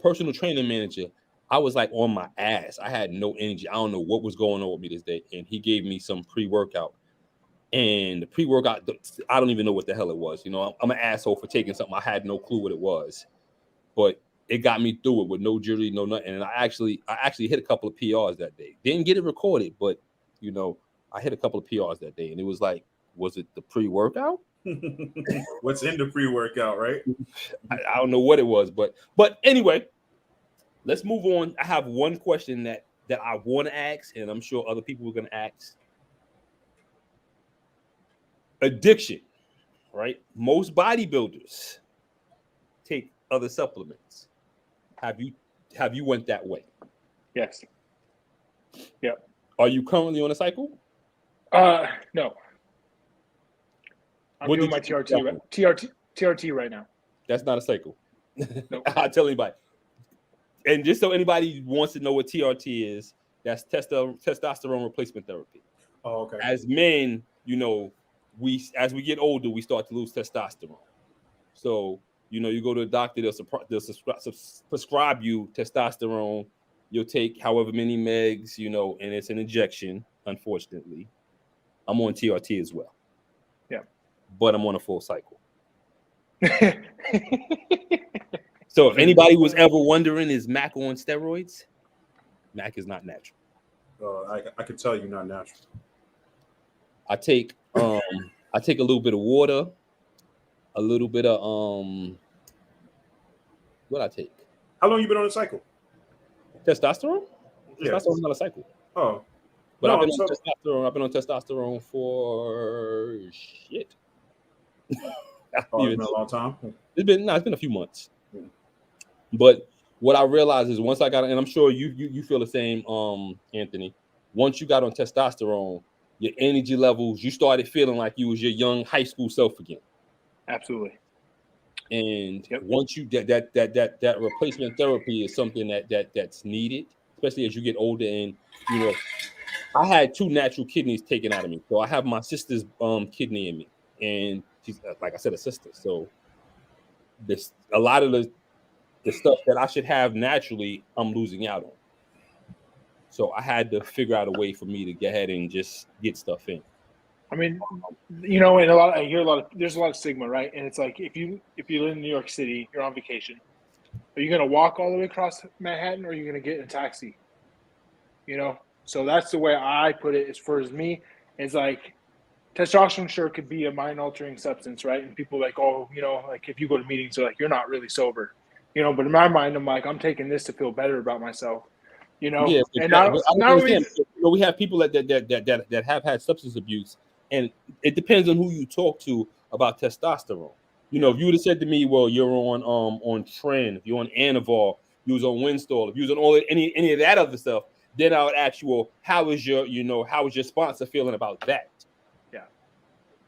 personal training manager, I was like on my ass. I had no energy. I don't know what was going on with me this day, and he gave me some pre-workout. And the pre-workout, I don't even know what the hell it was. I'm an asshole for taking something I had no clue what it was, but it got me through it with no jittery, no nothing. And I actually hit a couple of PRs that day. Didn't get it recorded, but I hit a couple of PRs that day, and it was like, was it the pre-workout? What's in the pre-workout, right? I don't know what it was, but anyway, let's move on. I have one question that I want to ask, and I'm sure other people are going to ask. Addiction, right? Most bodybuilders take other supplements. Have you went that way? Yes. Yep. Are you currently on a cycle? No. I'm doing my TRT right now. That's not a cycle. Nope. I'll tell anybody. And just so anybody wants to know what TRT is, that's testosterone replacement therapy. Oh, okay. As men, as we get older, we start to lose testosterone. So, you go to a doctor, they'll prescribe you testosterone. You'll take however many megs, and it's an injection, unfortunately. I'm on TRT as well. Yeah. But I'm on a full cycle. So if anybody was ever wondering, is Mac on steroids? Mac is not natural. I can tell you're not natural. I take a little bit of water, a little bit of what I take. How long you been on a cycle? Testosterone? Yeah. Testosterone is not a cycle. Oh. But No, I've been on testosterone for shit. It's been a long time. It's been a few months. But what I realized is once I got, and I'm sure you feel the same, Anthony. Once you got on testosterone, your energy levels, you started feeling like you was your young high school self again. Absolutely. And once you that replacement therapy is something that's needed, especially as you get older. And you know, I had 2 natural kidneys taken out of me, so I have my sister's kidney in me, and she's like I said, a sister. So this a lot of the stuff that I should have naturally, I'm losing out on. So I had to figure out a way for me to get ahead and just get stuff in. I mean, you know, and there's a lot of stigma, right? And it's like if you live in New York City, you're on vacation. Are you gonna walk all the way across Manhattan, or are you gonna get in a taxi? You know, so that's the way I put it. As far as me, is like testosterone sure could be a mind-altering substance, right? And people like, oh, you know, like if you go to meetings, they're like, you're not really sober, you know. But in my mind, I'm like, I'm taking this to feel better about myself, you know. Yeah, and I don't understand. You know, we have people that have had substance abuse, and it depends on who you talk to about testosterone. You know, if you would have said to me, well, you're on Tren, if you're on Anavar, you was on Winstall, if you was on any of that other stuff, then I would ask you, well, how is your sponsor feeling about that? Yeah.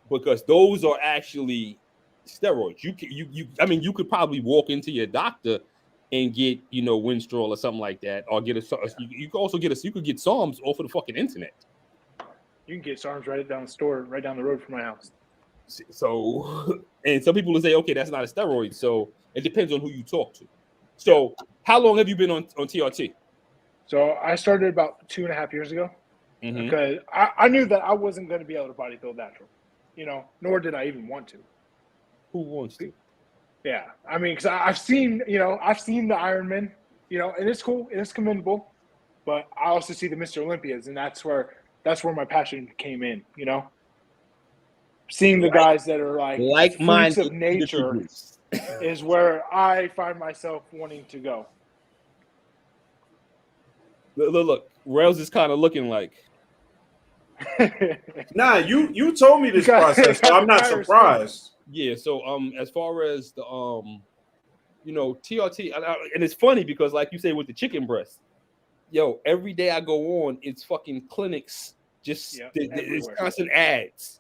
Because those are actually steroids. You could probably walk into your doctor and get, you know, Winstrol or something like that, or get you could also get you could get Psalms off of the fucking internet. You can get Psalms right down the road from my house. So, and some people will say, okay, that's not a steroid. So it depends on who you talk to. So how long have you been on TRT? So I started about 2.5 years ago, because I knew that I wasn't going to be able to bodybuild natural, you know, nor did I even want to. Who wants to? Yeah, I mean, because I've seen the Ironman, you know, and it's cool and it's commendable, but I also see the Mr. Olympias, and that's where my passion came in, you know. Seeing the guys that are like freaks of nature is where I find myself wanting to go. Look, Rails is kind of looking like. Nah, you told me this process, so I'm not surprised. Yeah, so as far as the you know, TRT, and it's funny because like you say with the chicken breast, yo, every day I go on, it's fucking clinics, just it's constant ads.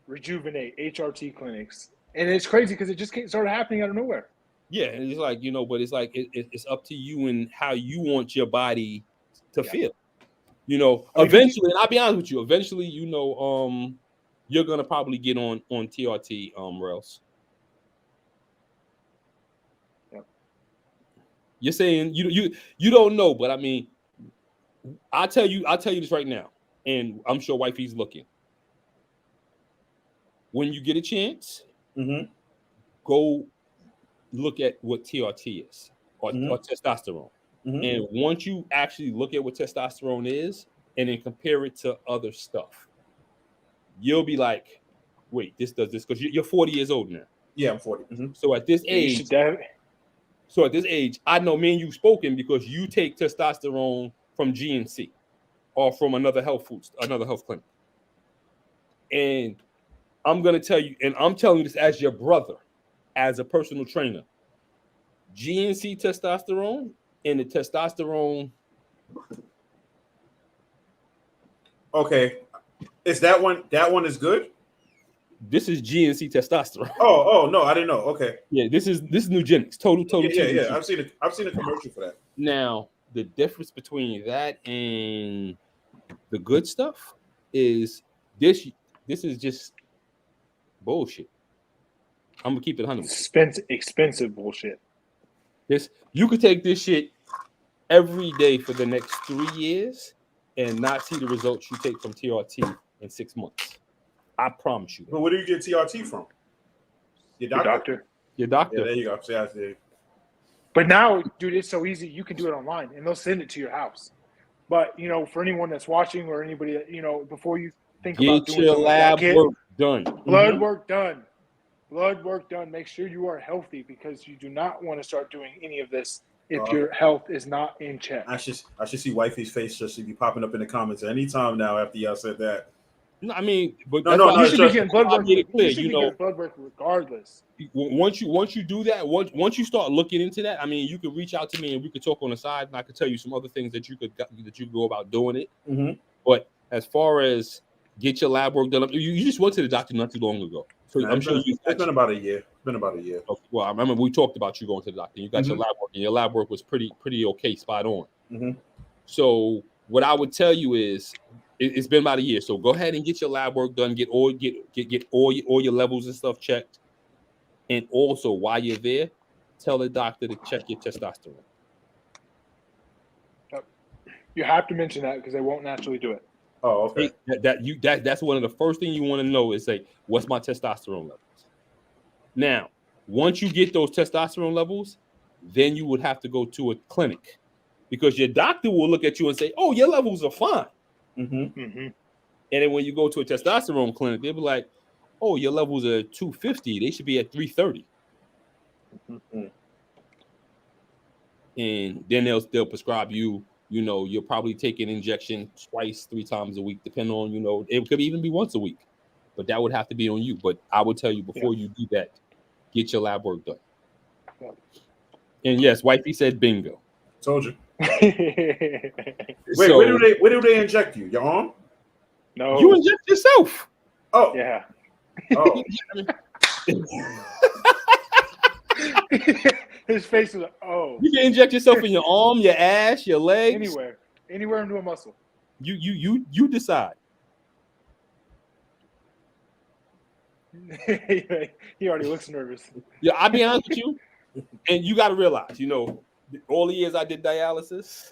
Rejuvenate, HRT clinics, and it's crazy because it just started happening out of nowhere. Yeah, and it's like, you know, but it's like it's up to you and how you want your body to feel. You know, eventually, and I'll be honest with you, eventually, you know, you're gonna probably get on TRT, Rails. Yep. You're saying you don't know, but I mean, I'll tell you this right now, and I'm sure wifey's looking. When you get a chance, go look at what TRT is or testosterone. And once you actually look at what testosterone is and then compare it to other stuff, you'll be like, wait, this does this, because you're 40 years old now. Yeah, I'm 40. So at this age, I know me and you've spoken because you take testosterone from GNC or from another health clinic. And I'm going to tell you, and I'm telling you this as your brother, as a personal trainer, GNC testosterone and the testosterone. Okay. Is that one is good? This is GNC testosterone. Oh no, I didn't know. Okay. Yeah, this is Nugenics. Total. Yeah. I've seen a commercial for that. Now, the difference between that and the good stuff is this is just bullshit. I'm gonna keep it 100%. Expensive bullshit. You could take this shit every day for the next 3 years and not see the results you take from TRT in 6 months. I promise you. But where do you get TRT from? Your doctor. Your doctor. Yeah, there you go. See, I see. But now, dude, it's so easy. You can do it online, and they'll send it to your house. But you know, for anyone that's watching or anybody that, you know, before you think about doing your lab work done. Blood work done. Blood work done. Make sure you are healthy, because you do not want to start doing any of this if your health is not in check. I should see Wifey's face just to be popping up in the comments anytime now after y'all said that. No, I mean, but You should be getting blood work. You should be getting blood work regardless. Once you do that, once you start looking into that, I mean, you could reach out to me and we could talk on the side, and I could tell you some other things that you could go about doing it. Mm-hmm. But as far as get your lab work done, you just went to the doctor not too long ago, so I'm sure it's been about a year. It's been about a year. Okay, well, I remember we talked about you going to the doctor. You got your lab work, and your lab work was pretty okay, spot on. Mm-hmm. So what I would tell you is, it's been about a year, so go ahead and get your lab work done. Get all your levels and stuff checked, and also while you're there, tell the doctor to check your testosterone. You have to mention that because they won't naturally do it. Oh, okay. That's one of the first things you want to know is say, what's my testosterone levels? Now, once you get those testosterone levels, then you would have to go to a clinic because your doctor will look at you and say, "Oh, your levels are fine." Mm-hmm. Mm-hmm. And then when you go to a testosterone clinic, they'll be like, "Oh, your levels are 250. They should be at 330." Mm-hmm. And then they'll prescribe you. You'll probably take an injection twice, 3 times a week, depending on, it could even be once a week, but that would have to be on you. But I would tell you before you do that, get your lab work done. Yeah. And yes, Wifey said bingo. Told you. Wait, where do they inject you? Your arm? No. You inject yourself. Oh. Yeah. Oh. His face was like, oh. You can inject yourself in your arm, your ass, your legs. Anywhere into a muscle. You decide. He already looks nervous. Yeah, I'll be honest with you. And you got to realize, all the years I did dialysis,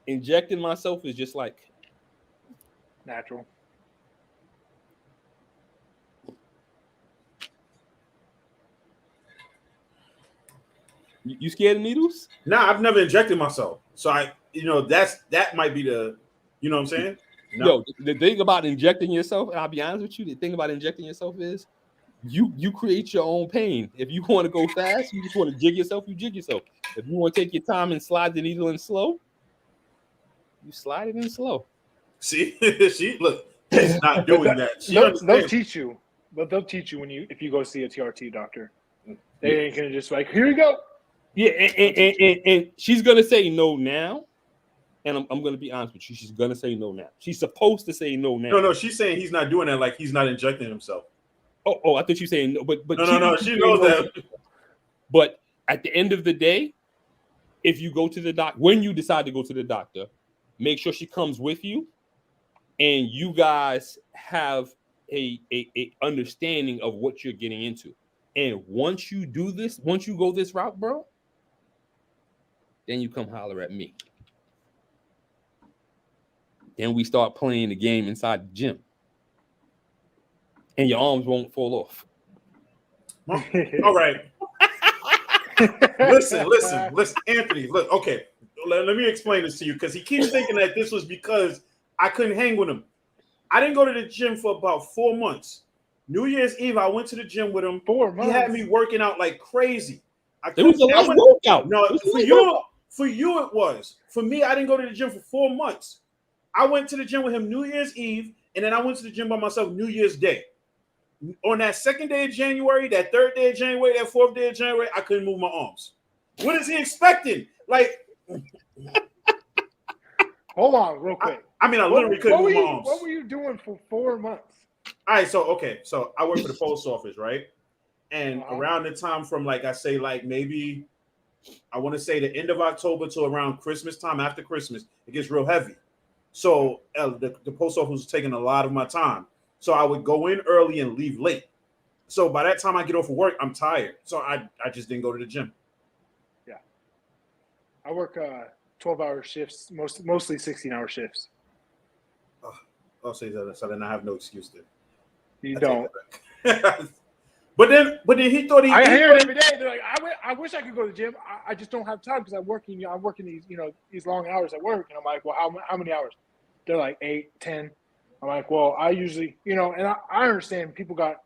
injecting myself is just like natural. You scared of needles? Nah, I've never injected myself. So that might be the, you know what I'm saying? No. Yo, the thing about injecting yourself, and I'll be honest with you, the thing about injecting yourself is you create your own pain. If you want to go fast, you just want to jig yourself, you jig yourself. If you want to take your time and slide the needle in slow, you slide it in slow. See, look, she's not doing that. They'll teach you, but they'll teach you if you go see a TRT doctor. They ain't gonna just like, here you go. Yeah, and she's gonna say no now, and I'm gonna be honest with you. She's gonna say no now. She's supposed to say no now. No, she's saying he's not doing that. Like he's not injecting himself. Oh, I thought you were saying no, but no. She knows that. But at the end of the day, if you go to the doctor, when you decide to go to the doctor, make sure she comes with you, and you guys have a understanding of what you're getting into. And once you do this, once you go this route, bro, then you come holler at me. Then we start playing the game inside the gym. And your arms won't fall off. All right. Listen, Anthony, look, okay. Let me explain this to you because he keeps thinking that this was because I couldn't hang with him. I didn't go to the gym for about 4 months. New Year's Eve, I went to the gym with him. 4 months. He had me working out like crazy. It was a lot of workout. No, for you it was. For me, I didn't go to the gym for 4 months. I went to the gym with him New Year's Eve, and then I went to the gym by myself New Year's Day. On that second day of January, that third day of January, that fourth day of January, I couldn't move my arms. What is he expecting? Like, hold on, real quick. I literally couldn't move my arms. What were you doing for 4 months? All right, so I work for the post office, right? And around the time from maybe I want to say the end of October to around Christmas time, after Christmas, it gets real heavy. So the post office was taking a lot of my time. So I would go in early and leave late. So by that time I get off of work, I'm tired. So I just didn't go to the gym. Yeah. I work 12-hour shifts, mostly 16-hour shifts. I'll say that, so then I have no excuse then. You don't. But then he thought he. I hear it every day. They're like, I wish I could go to the gym. I just don't have time because I'm working these long hours at work, and I'm like, well, how many hours? They're like 8, 10. I'm like, well, I usually, and I understand people got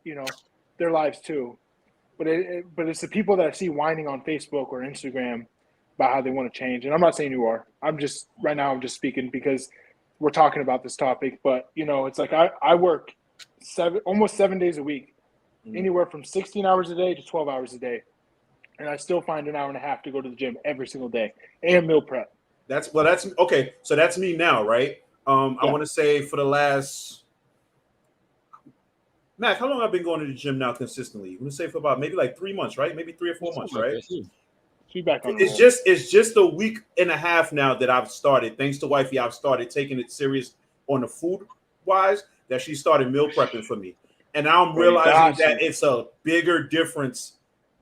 their lives too, but it's the people that I see whining on Facebook or Instagram about how they want to change. And I'm not saying you are. I'm just speaking because we're talking about this topic. But it's like I work almost 7 days a week, anywhere from 16 hours a day to 12 hours a day, and I still find an hour and a half to go to the gym every single day and meal prep. That's okay. So that's me now, right? I want to say for the last. Mac, how long have I been going to the gym now consistently? I'm gonna say for about maybe like 3 months, right? Maybe 3 or 4 months, right? It's just a week and a half now that I've started. Thanks to wifey, I've started taking it serious on the food wise. That she started meal prepping for me, and now I'm realizing that it's a bigger difference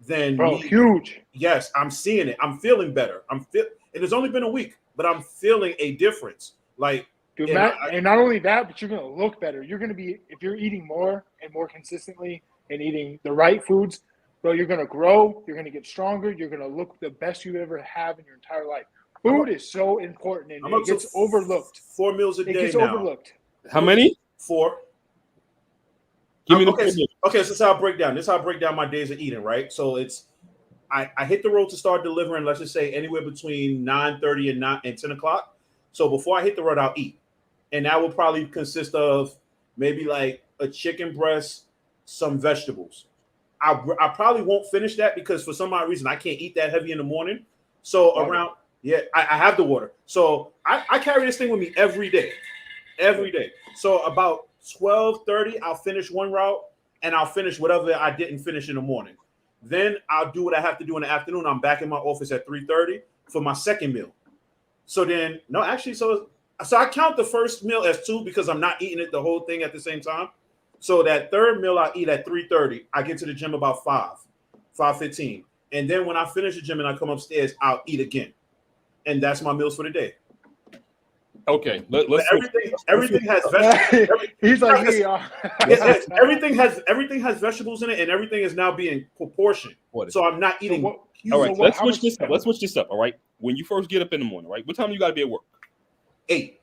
than me. Huge. Yes, I'm seeing it. I'm feeling better. And it's only been a week, but I'm feeling a difference. Like. Dude, and not only that, but you're going to look better. You're going to be, if you're eating more and more consistently and eating the right foods, bro, you're going to grow. You're going to get stronger. You're going to look the best you ever have in your entire life. Food is so important, and it gets overlooked. 4 meals a day now. It gets overlooked. How many? 4. Give me okay, so this is how I break down. This is how I break down my days of eating, right? So it's I hit the road to start delivering, let's just say anywhere between 9:30 and 10 o'clock. So before I hit the road, I'll eat. And that will probably consist of maybe like a chicken breast, some vegetables. I probably won't finish that because for some odd reason I can't eat that heavy in the morning. So I have the water. So I carry this thing with me every day. So about 12:30, I'll finish one route and I'll finish whatever I didn't finish in the morning. Then I'll do what I have to do in the afternoon. I'm back in my office at 3:30 for my second meal. So then, so I count the first meal as 2 because I'm not eating it the whole thing at the same time. So that third meal I eat at 3:30. I get to the gym about 5:15. And then when I finish the gym and I come upstairs, I'll eat again. And that's my meals for the day. Okay, let's everything has vegetables. He's like me. Everything has vegetables in it, and everything is now being proportioned. So I'm not eating. All right, let's switch this up. Let's switch this up. All right, when you first get up in the morning, right? What time you got to be at work? 8.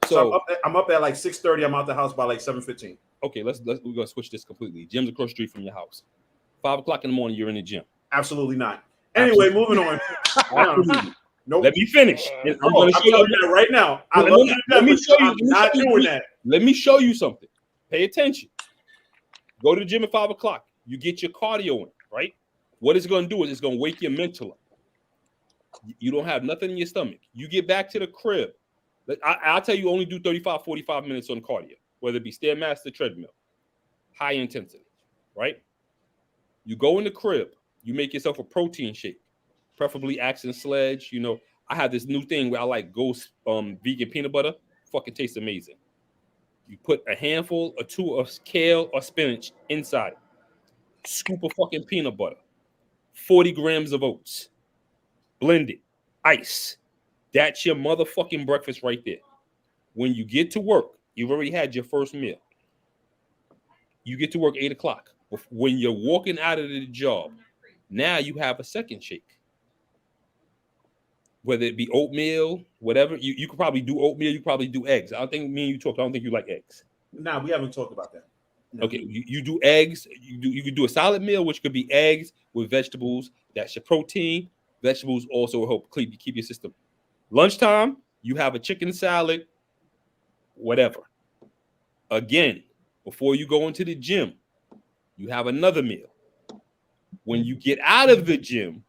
So I'm up at like 6:30. I'm out the house by like 7:15. Okay, we're gonna switch this completely. Gym's across the street from your house. 5 o'clock in the morning, you're in the gym. Absolutely not. Anyway, moving on. Absolutely. Nope. Let me finish. I'm going to show you that right now. Let me show you. I'm not doing that. Let me show you something. Pay attention. Go to the gym at 5 o'clock. You get your cardio in, right? What it's going to do is it's going to wake your mental up. You don't have nothing in your stomach. You get back to the crib. I'll tell you, only do 35, 45 minutes on cardio, whether it be Stairmaster, treadmill, high intensity, right? You go in the crib. You make yourself a protein shake. Preferably Axe and Sledge. I have this new thing where I like Ghost vegan peanut butter. Fucking tastes amazing. You put a handful or 2 of kale or spinach inside it. Scoop of fucking peanut butter. 40 grams of oats. Blend it. Ice. That's your motherfucking breakfast right there. When you get to work, you've already had your first meal. You get to work 8 o'clock. When you're walking out of the job, now you have a second shake. Whether it be oatmeal, whatever, you could probably do oatmeal. You probably do eggs. I don't think me and you talked. I don't think you like eggs. Nah, we haven't talked about that. No. Okay, you do eggs. You could do a solid meal, which could be eggs with vegetables. That's your protein. Vegetables also help keep your system. Lunchtime, you have a chicken salad, whatever. Again, before you go into the gym, you have another meal. When you get out of the gym,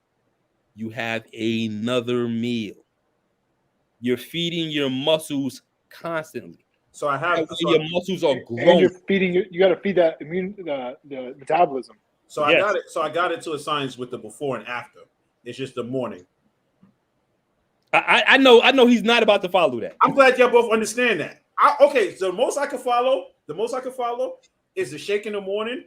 you have another meal. You're feeding your muscles constantly. So I have your muscles are growing. And you're feeding. You got to feed that the metabolism. So yes. I got it. So I got into a science with the before and after. It's just the morning. I know he's not about to follow that. I'm glad y'all both understand that. Okay, so the most I can follow is the shake in the morning.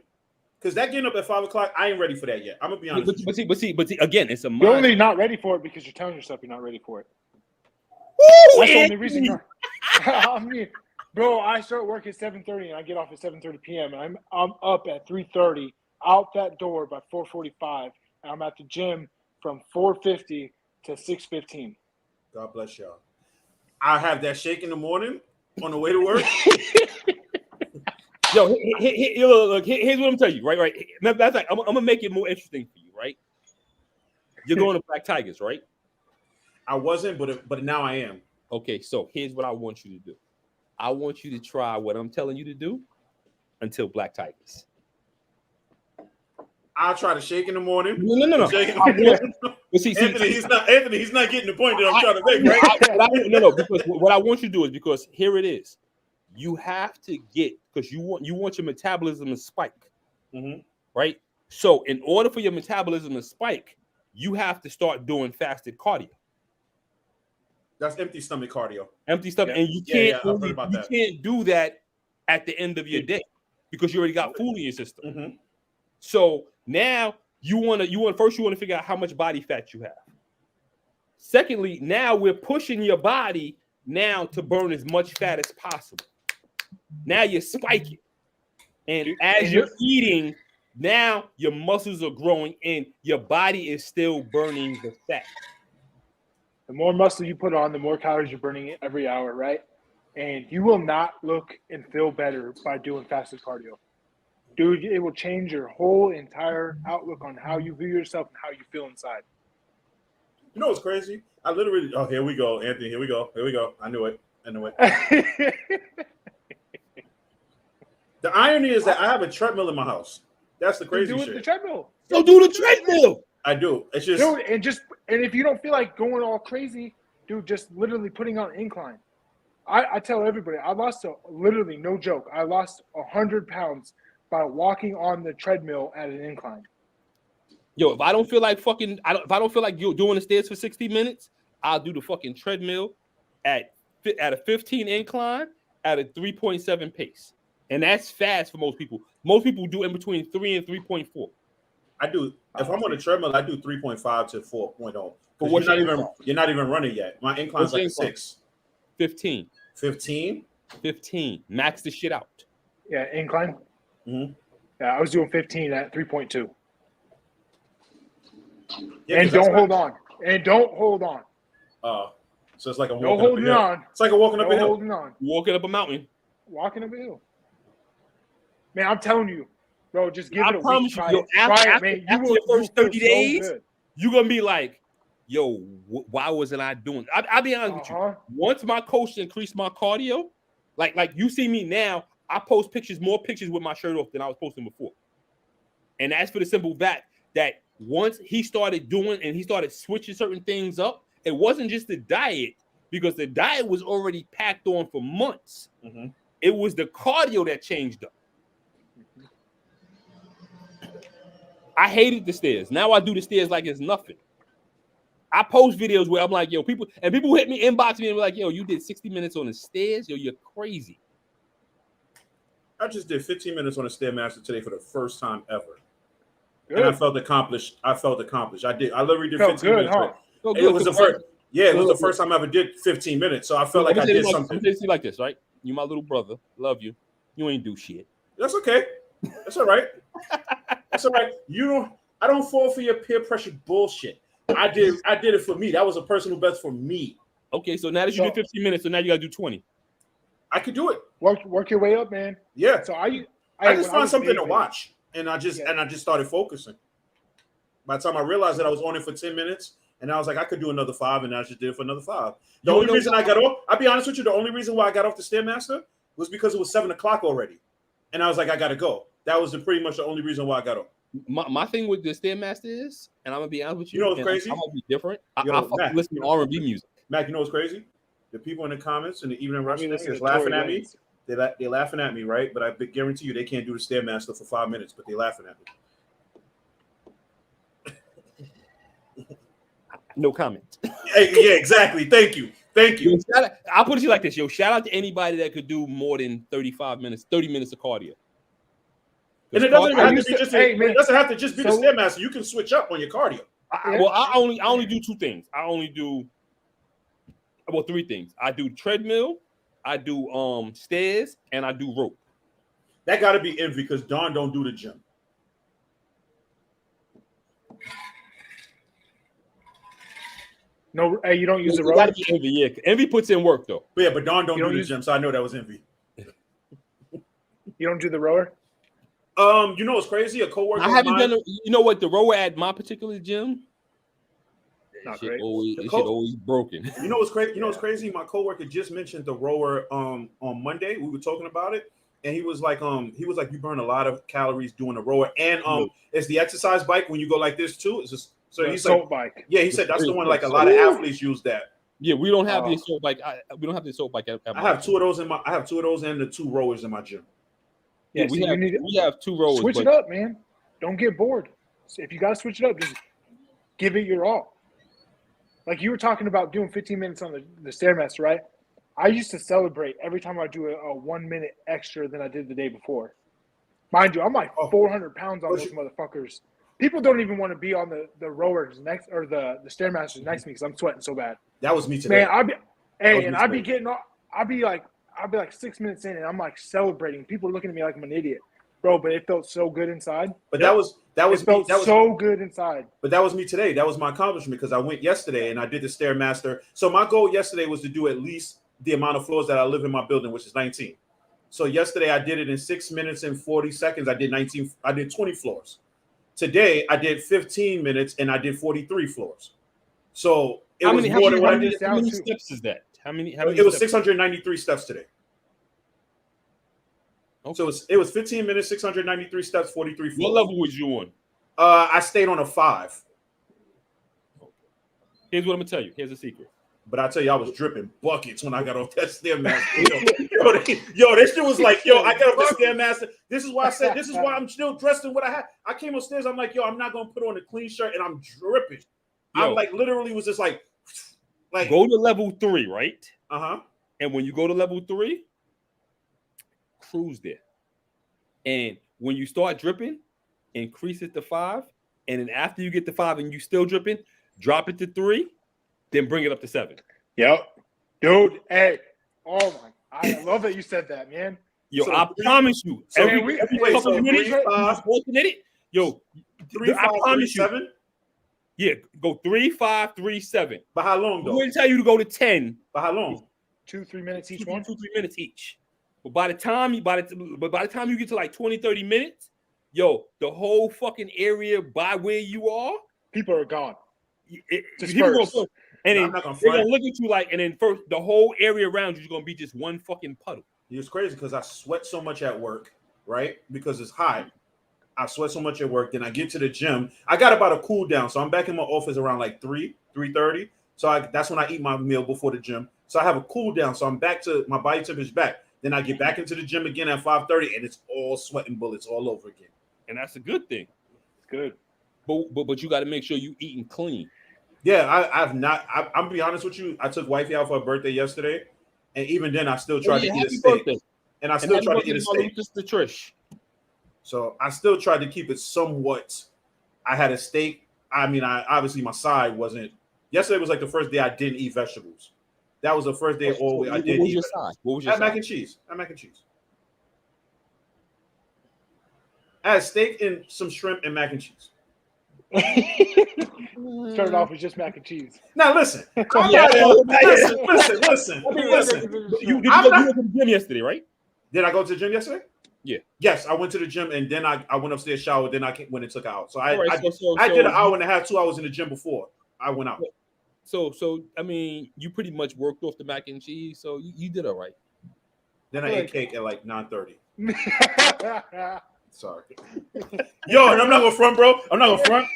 Because that getting up at 5 o'clock, I ain't ready for that yet. I'm gonna be honest. But see, again, it's a mind. You're only not ready for it because you're telling yourself you're not ready for it. Woo, that's the only reason. I mean, bro, I start work at 7:30 and I get off at 7:30 p.m. and I'm up at 3:30, out that door by 4:45, and I'm at the gym from 4:50 to 6:15. God bless y'all. I have that shake in the morning on the way to work. Yo, look, here's what I'm telling you, right? That's like I'm gonna make it more interesting for you, right? You're going to Black Tigers, right? I wasn't, but now I am. Okay, so here's what I want you to do. I want you to try what I'm telling you to do until Black Tigers. I'll try to shake in the morning. No. See, Anthony, he's not getting the point that I'm trying to make, right? No, because what I want you to do is, because here it is. You have to get, because you want your metabolism to spike, right? So in order for your metabolism to spike, you have to start doing fasted cardio. That's empty stomach cardio. Empty stomach, and you can't do that at the end of your day because you already got food in your system. So now you want to figure out how much body fat you have. Secondly, now we're pushing your body now to burn as much fat as possible. Now you're spiking, and as you're eating, now your muscles are growing, and your body is still burning the fat. The more muscle you put on, the more calories you're burning every hour, right? And you will not look and feel better by doing fasted cardio. Dude, it will change your whole entire outlook on how you view yourself and how you feel inside. You know what's crazy? I literally, here we go, Anthony. Here we go. I knew it. The irony is that I have a treadmill in my house. That's the crazy shit. Do the treadmill. So do the treadmill. I do. It's just, dude, and if you don't feel like going all crazy, dude, just literally putting on an incline. I tell everybody, I lost literally, no joke, I lost 100 pounds by walking on the treadmill at an incline. Yo, if I don't feel like you're doing the stairs for 60 minutes, I'll do the fucking treadmill at a 15 incline at a 3.7 pace. And that's fast for most people. Most people do in between 3 and 3.4. I do. If I'm on a treadmill, I do 3.5 to 4.0. But you're not even running yet. My incline's like a 6. 15. 15? 15. Max the shit out. Yeah, incline. Mm-hmm. Yeah, I was doing 15 at 3.2. Yeah, and don't hold on. And don't hold on. So it's like a walking up a hill. On. It's like a walking up a hill. Holding on. Walking up a mountain. Walking up a hill. Man, I'm telling you, bro, just give it a week. Try it, man. After your first 30 days, you're going to be like, yo, why wasn't I doing it? I'll be honest with you. Once my coach increased my cardio, like you see me now, I post more pictures with my shirt off than I was posting before. And that's for the simple fact that once he started doing and he started switching certain things up, it wasn't just the diet, because the diet was already packed on for months. It was the cardio that changed up. I hated the stairs. Now I do the stairs like it's nothing. I post videos where I'm like, yo, people hit me, inbox me, and be like, yo, you did 60 minutes on the stairs? Yo, you're crazy. I just did 15 minutes on the Stairmaster today for the first time ever. Good. And I felt accomplished. I literally did 15 minutes. Huh? It was the first time I ever did 15 minutes. So I felt like I did something. I'm just like this, right? You my little brother. Love you. You ain't do shit. That's okay. That's all right. That's all right. I don't fall for your peer pressure bullshit. I did it for me. That was a personal best for me. Okay, so now that you did 15 minutes, so now you gotta do 20. I could do it. Work your way up, man. Yeah. So I just found something to watch, and I just started focusing. By the time I realized that I was on it for 10 minutes, and I was like, I could do another 5, and I just did it for another 5. The only reason I got off, I'll be honest with you, the only reason why I got off the Stairmaster was because it was 7 o'clock already, and I was like, I gotta go. That was pretty much the only reason why I got off. My thing with the Stairmaster is, and I'm gonna be honest with you, you know what's crazy? I'm gonna be different. I fucking listen to R&B music. Mac, you know what's crazy? The people in the comments in the Evening Rush is laughing at me. They're laughing at me, right? But I guarantee you they can't do the Stairmaster for 5 minutes, but they're laughing at me. No comment. Yeah, exactly. Thank you. Yo, I'll put it to you like this. Yo, shout out to anybody that could do more than 30 minutes of cardio. And it doesn't have to just be the Stairmaster. You can switch up on your cardio. I only do 2 things. I only do 3 things. I do treadmill, I do stairs, and I do rope. That got to be envy because Dawn don't do the gym. No, you don't use the rope. Gotta be envy, yeah. Envy puts in work though. But Dawn don't do the gym, so I know that was envy. You don't do the rower? You know what's crazy? A coworker. I haven't done. You know what? The rower at my particular gym, Not great. Shit always broken. You know what's crazy? You know what's crazy? My coworker just mentioned the rower on Monday. We were talking about it, and he was like, you burn a lot of calories doing the rower, and it's the exercise bike when you go like this too. It's just so he's like, bike. Yeah, he said that's the one like a lot of athletes use that. Yeah, we don't have the assault bike. We don't have the assault bike. I have two of those in my. I have two of those and the two rowers in my gym. Yeah, we have two rowers. Switch it up, man. Don't get bored. If you got to switch it up, just give it your all. Like you were talking about doing 15 minutes on the Stairmaster, right? I used to celebrate every time I do a 1 minute extra than I did the day before. Mind you, I'm like 400 pounds on those motherfuckers. People don't even want to be on the rowers next or the Stairmasters next to me because I'm sweating so bad. That was me today. Man, I'd be like 6 minutes in and I'm like celebrating. People looking at me like I'm an idiot. Bro, but it felt so good inside. But that was so good inside. But that was me today. That was my accomplishment because I went yesterday and I did the Stairmaster. So my goal yesterday was to do at least the amount of floors that I live in my building, which is 19. So yesterday I did it in 6 minutes and 40 seconds. I did 20 floors. Today I did 15 minutes and I did 43 floors. So how many steps is that? How many? It was 693 steps today. Okay. So it was 15 minutes, 693 steps, 43 floors. What level was you on? I stayed on a 5. Here's what I'm gonna tell you. Here's a secret. But I tell you, I was dripping buckets when I got off that Stairmaster. Yo, this shit was like, I got off the Stairmaster. This is why I said, this is why I'm still dressed in what I had. I came upstairs, I'm like, I'm not gonna put on a clean shirt, and I'm dripping. I'm like, literally was just like go to level 3, right? Uh-huh. And when you go to level 3, cruise there. And when you start dripping, increase it to 5. And then after you get to 5 and you still dripping, drop it to 3, then bring it up to 7. Yep. Dude, hey. Oh my, I love that you said that, man. Yo, so I promise you. So every couple minutes, yo, 3, 5, 3, 7. Yeah, go 3, 5, 3, 7. But how long though? I'm going to tell you to go to 10. But how long? 2-3 minutes each 2-3 minutes each. But by the time you get to like 20, 30 minutes, yo, the whole fucking area by where you are, people are gone. And then they're gonna look at you like, and then first the whole area around you is gonna be just one fucking puddle. It's crazy because I sweat so much at work, right? Because it's hot. I sweat so much at work. Then I get to the gym. I got about a cool down, so I'm back in my office around like 3:30. So that's when I eat my meal before the gym. So I have a cool down. So I'm back to my body temperature back. Then I get back into the gym again at 5:30, and it's all sweating bullets all over again. And that's a good thing. It's good. But you got to make sure you eating clean. Yeah, I've not. I'm gonna be honest with you. I took wifey out for her birthday yesterday, and even then, I still tried to eat a steak. And I still tried to eat a steak. Mr. Trish. So I still tried to keep it somewhat. I had a steak. I mean, obviously my side wasn't. Yesterday was like the first day I didn't eat vegetables. That was the first day all I didn't eat. What was your side? Mac and cheese. I had steak and some shrimp and mac and cheese. Started off with just mac and cheese. Now listen. Listen. You go to the gym yesterday, right? Did I go to the gym yesterday? Yeah. Yes, I went to the gym and then I went upstairs, showered, then I went and took out. So I did an hour and a half, 2 hours in the gym before I went out. So I mean, you pretty much worked off the mac and cheese, so you did all right. Then I ate cake at like 9:30. Sorry. Yo, and I'm not gonna front, bro. I'm not gonna front.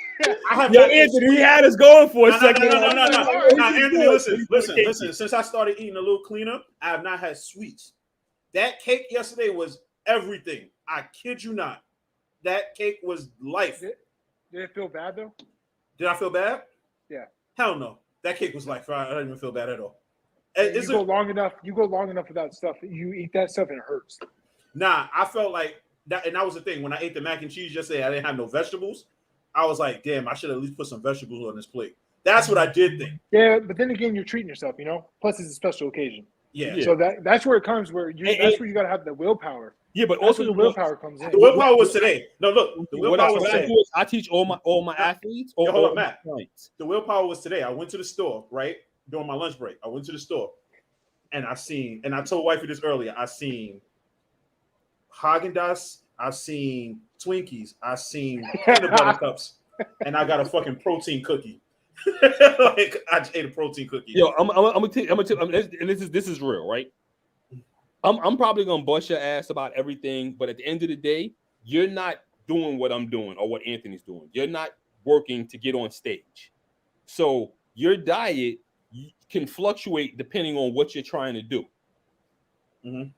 Anthony, he had us going for a second. No, Anthony, listen. Since I started eating a little cleaner, I have not had sweets. That cake yesterday was everything. I kid you not. That cake was life. Did it feel bad though? Did I feel bad? Yeah. Hell no. That cake was life. I don't even feel bad at all. You go long enough without stuff. You eat that stuff and it hurts. Nah, I felt like that, and that was the thing. When I ate the mac and cheese yesterday, I didn't have no vegetables. I was like, damn, I should at least put some vegetables on this plate. That's what I did think. Yeah, but then again, you're treating yourself, you know? Plus, it's a special occasion. Yeah. So that's where it comes, that's where you got to have the willpower. Yeah, but also the willpower comes in. The willpower was today. No, look. The willpower was today. I teach all my athletes. Hold on, Matt. The willpower was today. I went to the store, right? During my lunch break. I went to the store. And I told wifey this earlier, I seen Haagen-Dazs, I've seen Twinkies, I've seen peanut butter cups, and I got a fucking protein cookie. Like I just ate a protein cookie. Yo, I'm gonna tell and this is real, right? I'm probably gonna bust your ass about everything, but at the end of the day, you're not doing what I'm doing or what Anthony's doing. You're not working to get on stage. So your diet can fluctuate depending on what you're trying to do. Mm-hmm.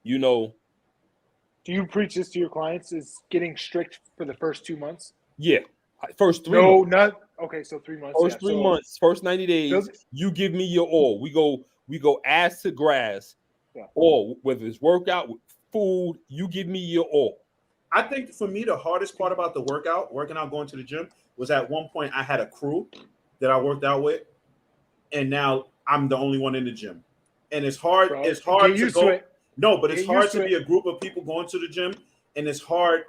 You know. Do you preach this to your clients? Is getting strict for the first 2 months? Yeah. First 3 months. No, not okay. So 3 months. First 3 months, first 90 days, you give me your all. We go ass to grass, all, whether it's workout, food, you give me your all. I think for me, the hardest part about the working out, going to the gym, was at one point I had a crew that I worked out with, and now I'm the only one in the gym. And it's hard. Bro, it's hard to go. No, but it's hard to be a group of people going to the gym, and it's hard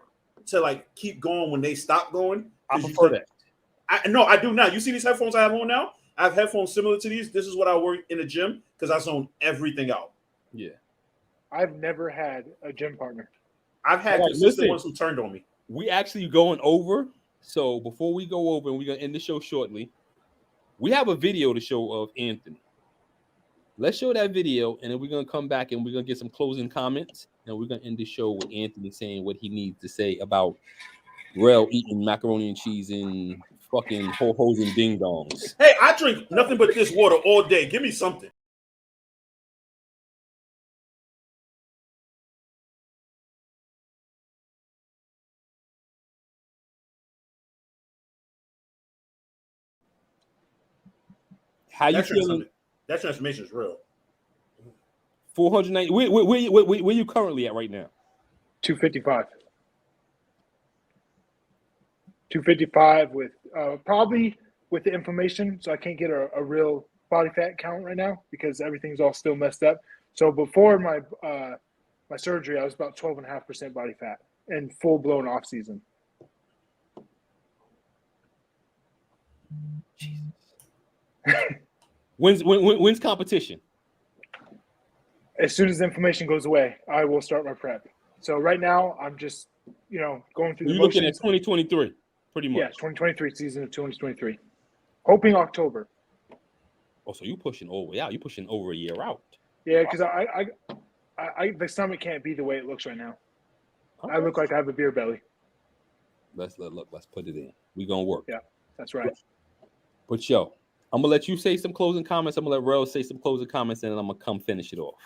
to like keep going when they stop going. I prefer that. I do now. You see these headphones I have on now? I have headphones similar to these. This is what I work in the gym because I zone everything out. Yeah. I've never had a gym partner. I've had consistent ones who turned on me. We actually going over. So before we go over, and we're gonna end the show shortly, we have a video to show of Anthony. Let's show that video, and then we're gonna come back and we're gonna get some closing comments, and we're gonna end the show with Anthony saying what he needs to say about Rel eating macaroni and cheese and fucking ho-hos and ding-dongs. Hey, I drink nothing but this water all day. Give me something. How you feeling? That transformation is real. 490. Where you currently at right now? 255. 255 with probably with the inflammation, so I can't get a real body fat count right now because everything's all still messed up. So before my my surgery, I was about 12.5% body fat and full blown off season. When's competition? As soon as the inflammation goes away, I will start my prep. So right now, I'm just going through the motions. You're looking at 2023, pretty much. Yeah, 2023 season of 2023. Hoping October. Oh, so you pushing over? Yeah, you pushing over a year out. Yeah, because I the stomach can't be the way it looks right now. I look like I have a beer belly. Let's put it in. We gonna work. Yeah, that's right. But yo, I'm gonna let you say some closing comments. I'm gonna let Rel say some closing comments, and then I'm gonna come finish it off.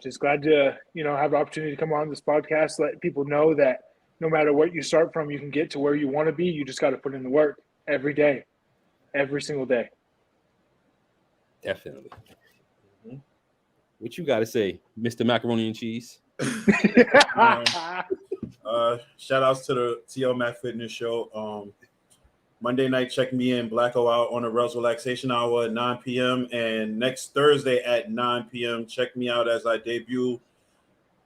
Just glad to have the opportunity to come on this podcast, let people know that no matter what you start from, you can get to where you want to be. You just got to put in the work every day, every single day. Definitely. Mm-hmm. What you got to say, Mr. Macaroni and Cheese? Shout outs to the TL Mac Fitness Show. Monday night, check me in, Blacko Out on the Rel's Relaxation Hour at 9 p.m. And next Thursday at 9 p.m., check me out as I debut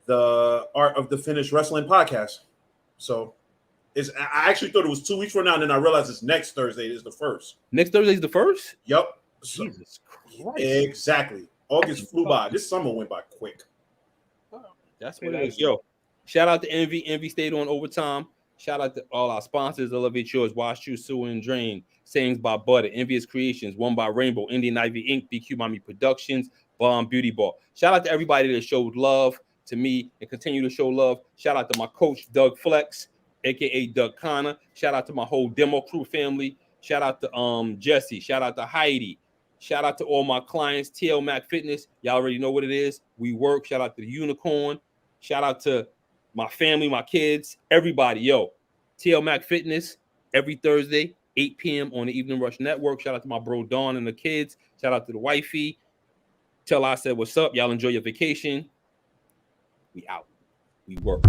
the Art of the Finished Wrestling podcast. So I actually thought it was 2 weeks from now, and then I realized it's next Thursday. It is the first. Next Thursday is the first? Yep. Jesus Christ. Exactly. August flew by. This summer went by quick. That's what it is. Yo, shout out to Envy. Envy stayed on overtime. Shout out to all our sponsors: Elevate Yours, Wash, Chew, Sewer, and Drain, Sayings by Butter, Envious Creations, One by Rainbow, Indian Ivy Inc., BQ Mommy Productions, Bomb Beauty Bar. Shout out to everybody that showed love to me and continue to show love. Shout out to my coach, Doug Flex, aka Doug Connor. Shout out to my whole demo crew family. Shout out to Jesse. Shout out to Heidi. Shout out to all my clients, TL Mac Fitness. Y'all already know what it is. We work. Shout out to the Unicorn. Shout out to my family, my kids, everybody. Yo, TL Mac Fitness every Thursday, 8 p.m. on the Evening Rush Network. Shout out to my bro Dawn and the kids. Shout out to the wifey. Tell I said what's up. Y'all enjoy your vacation. We out. We work.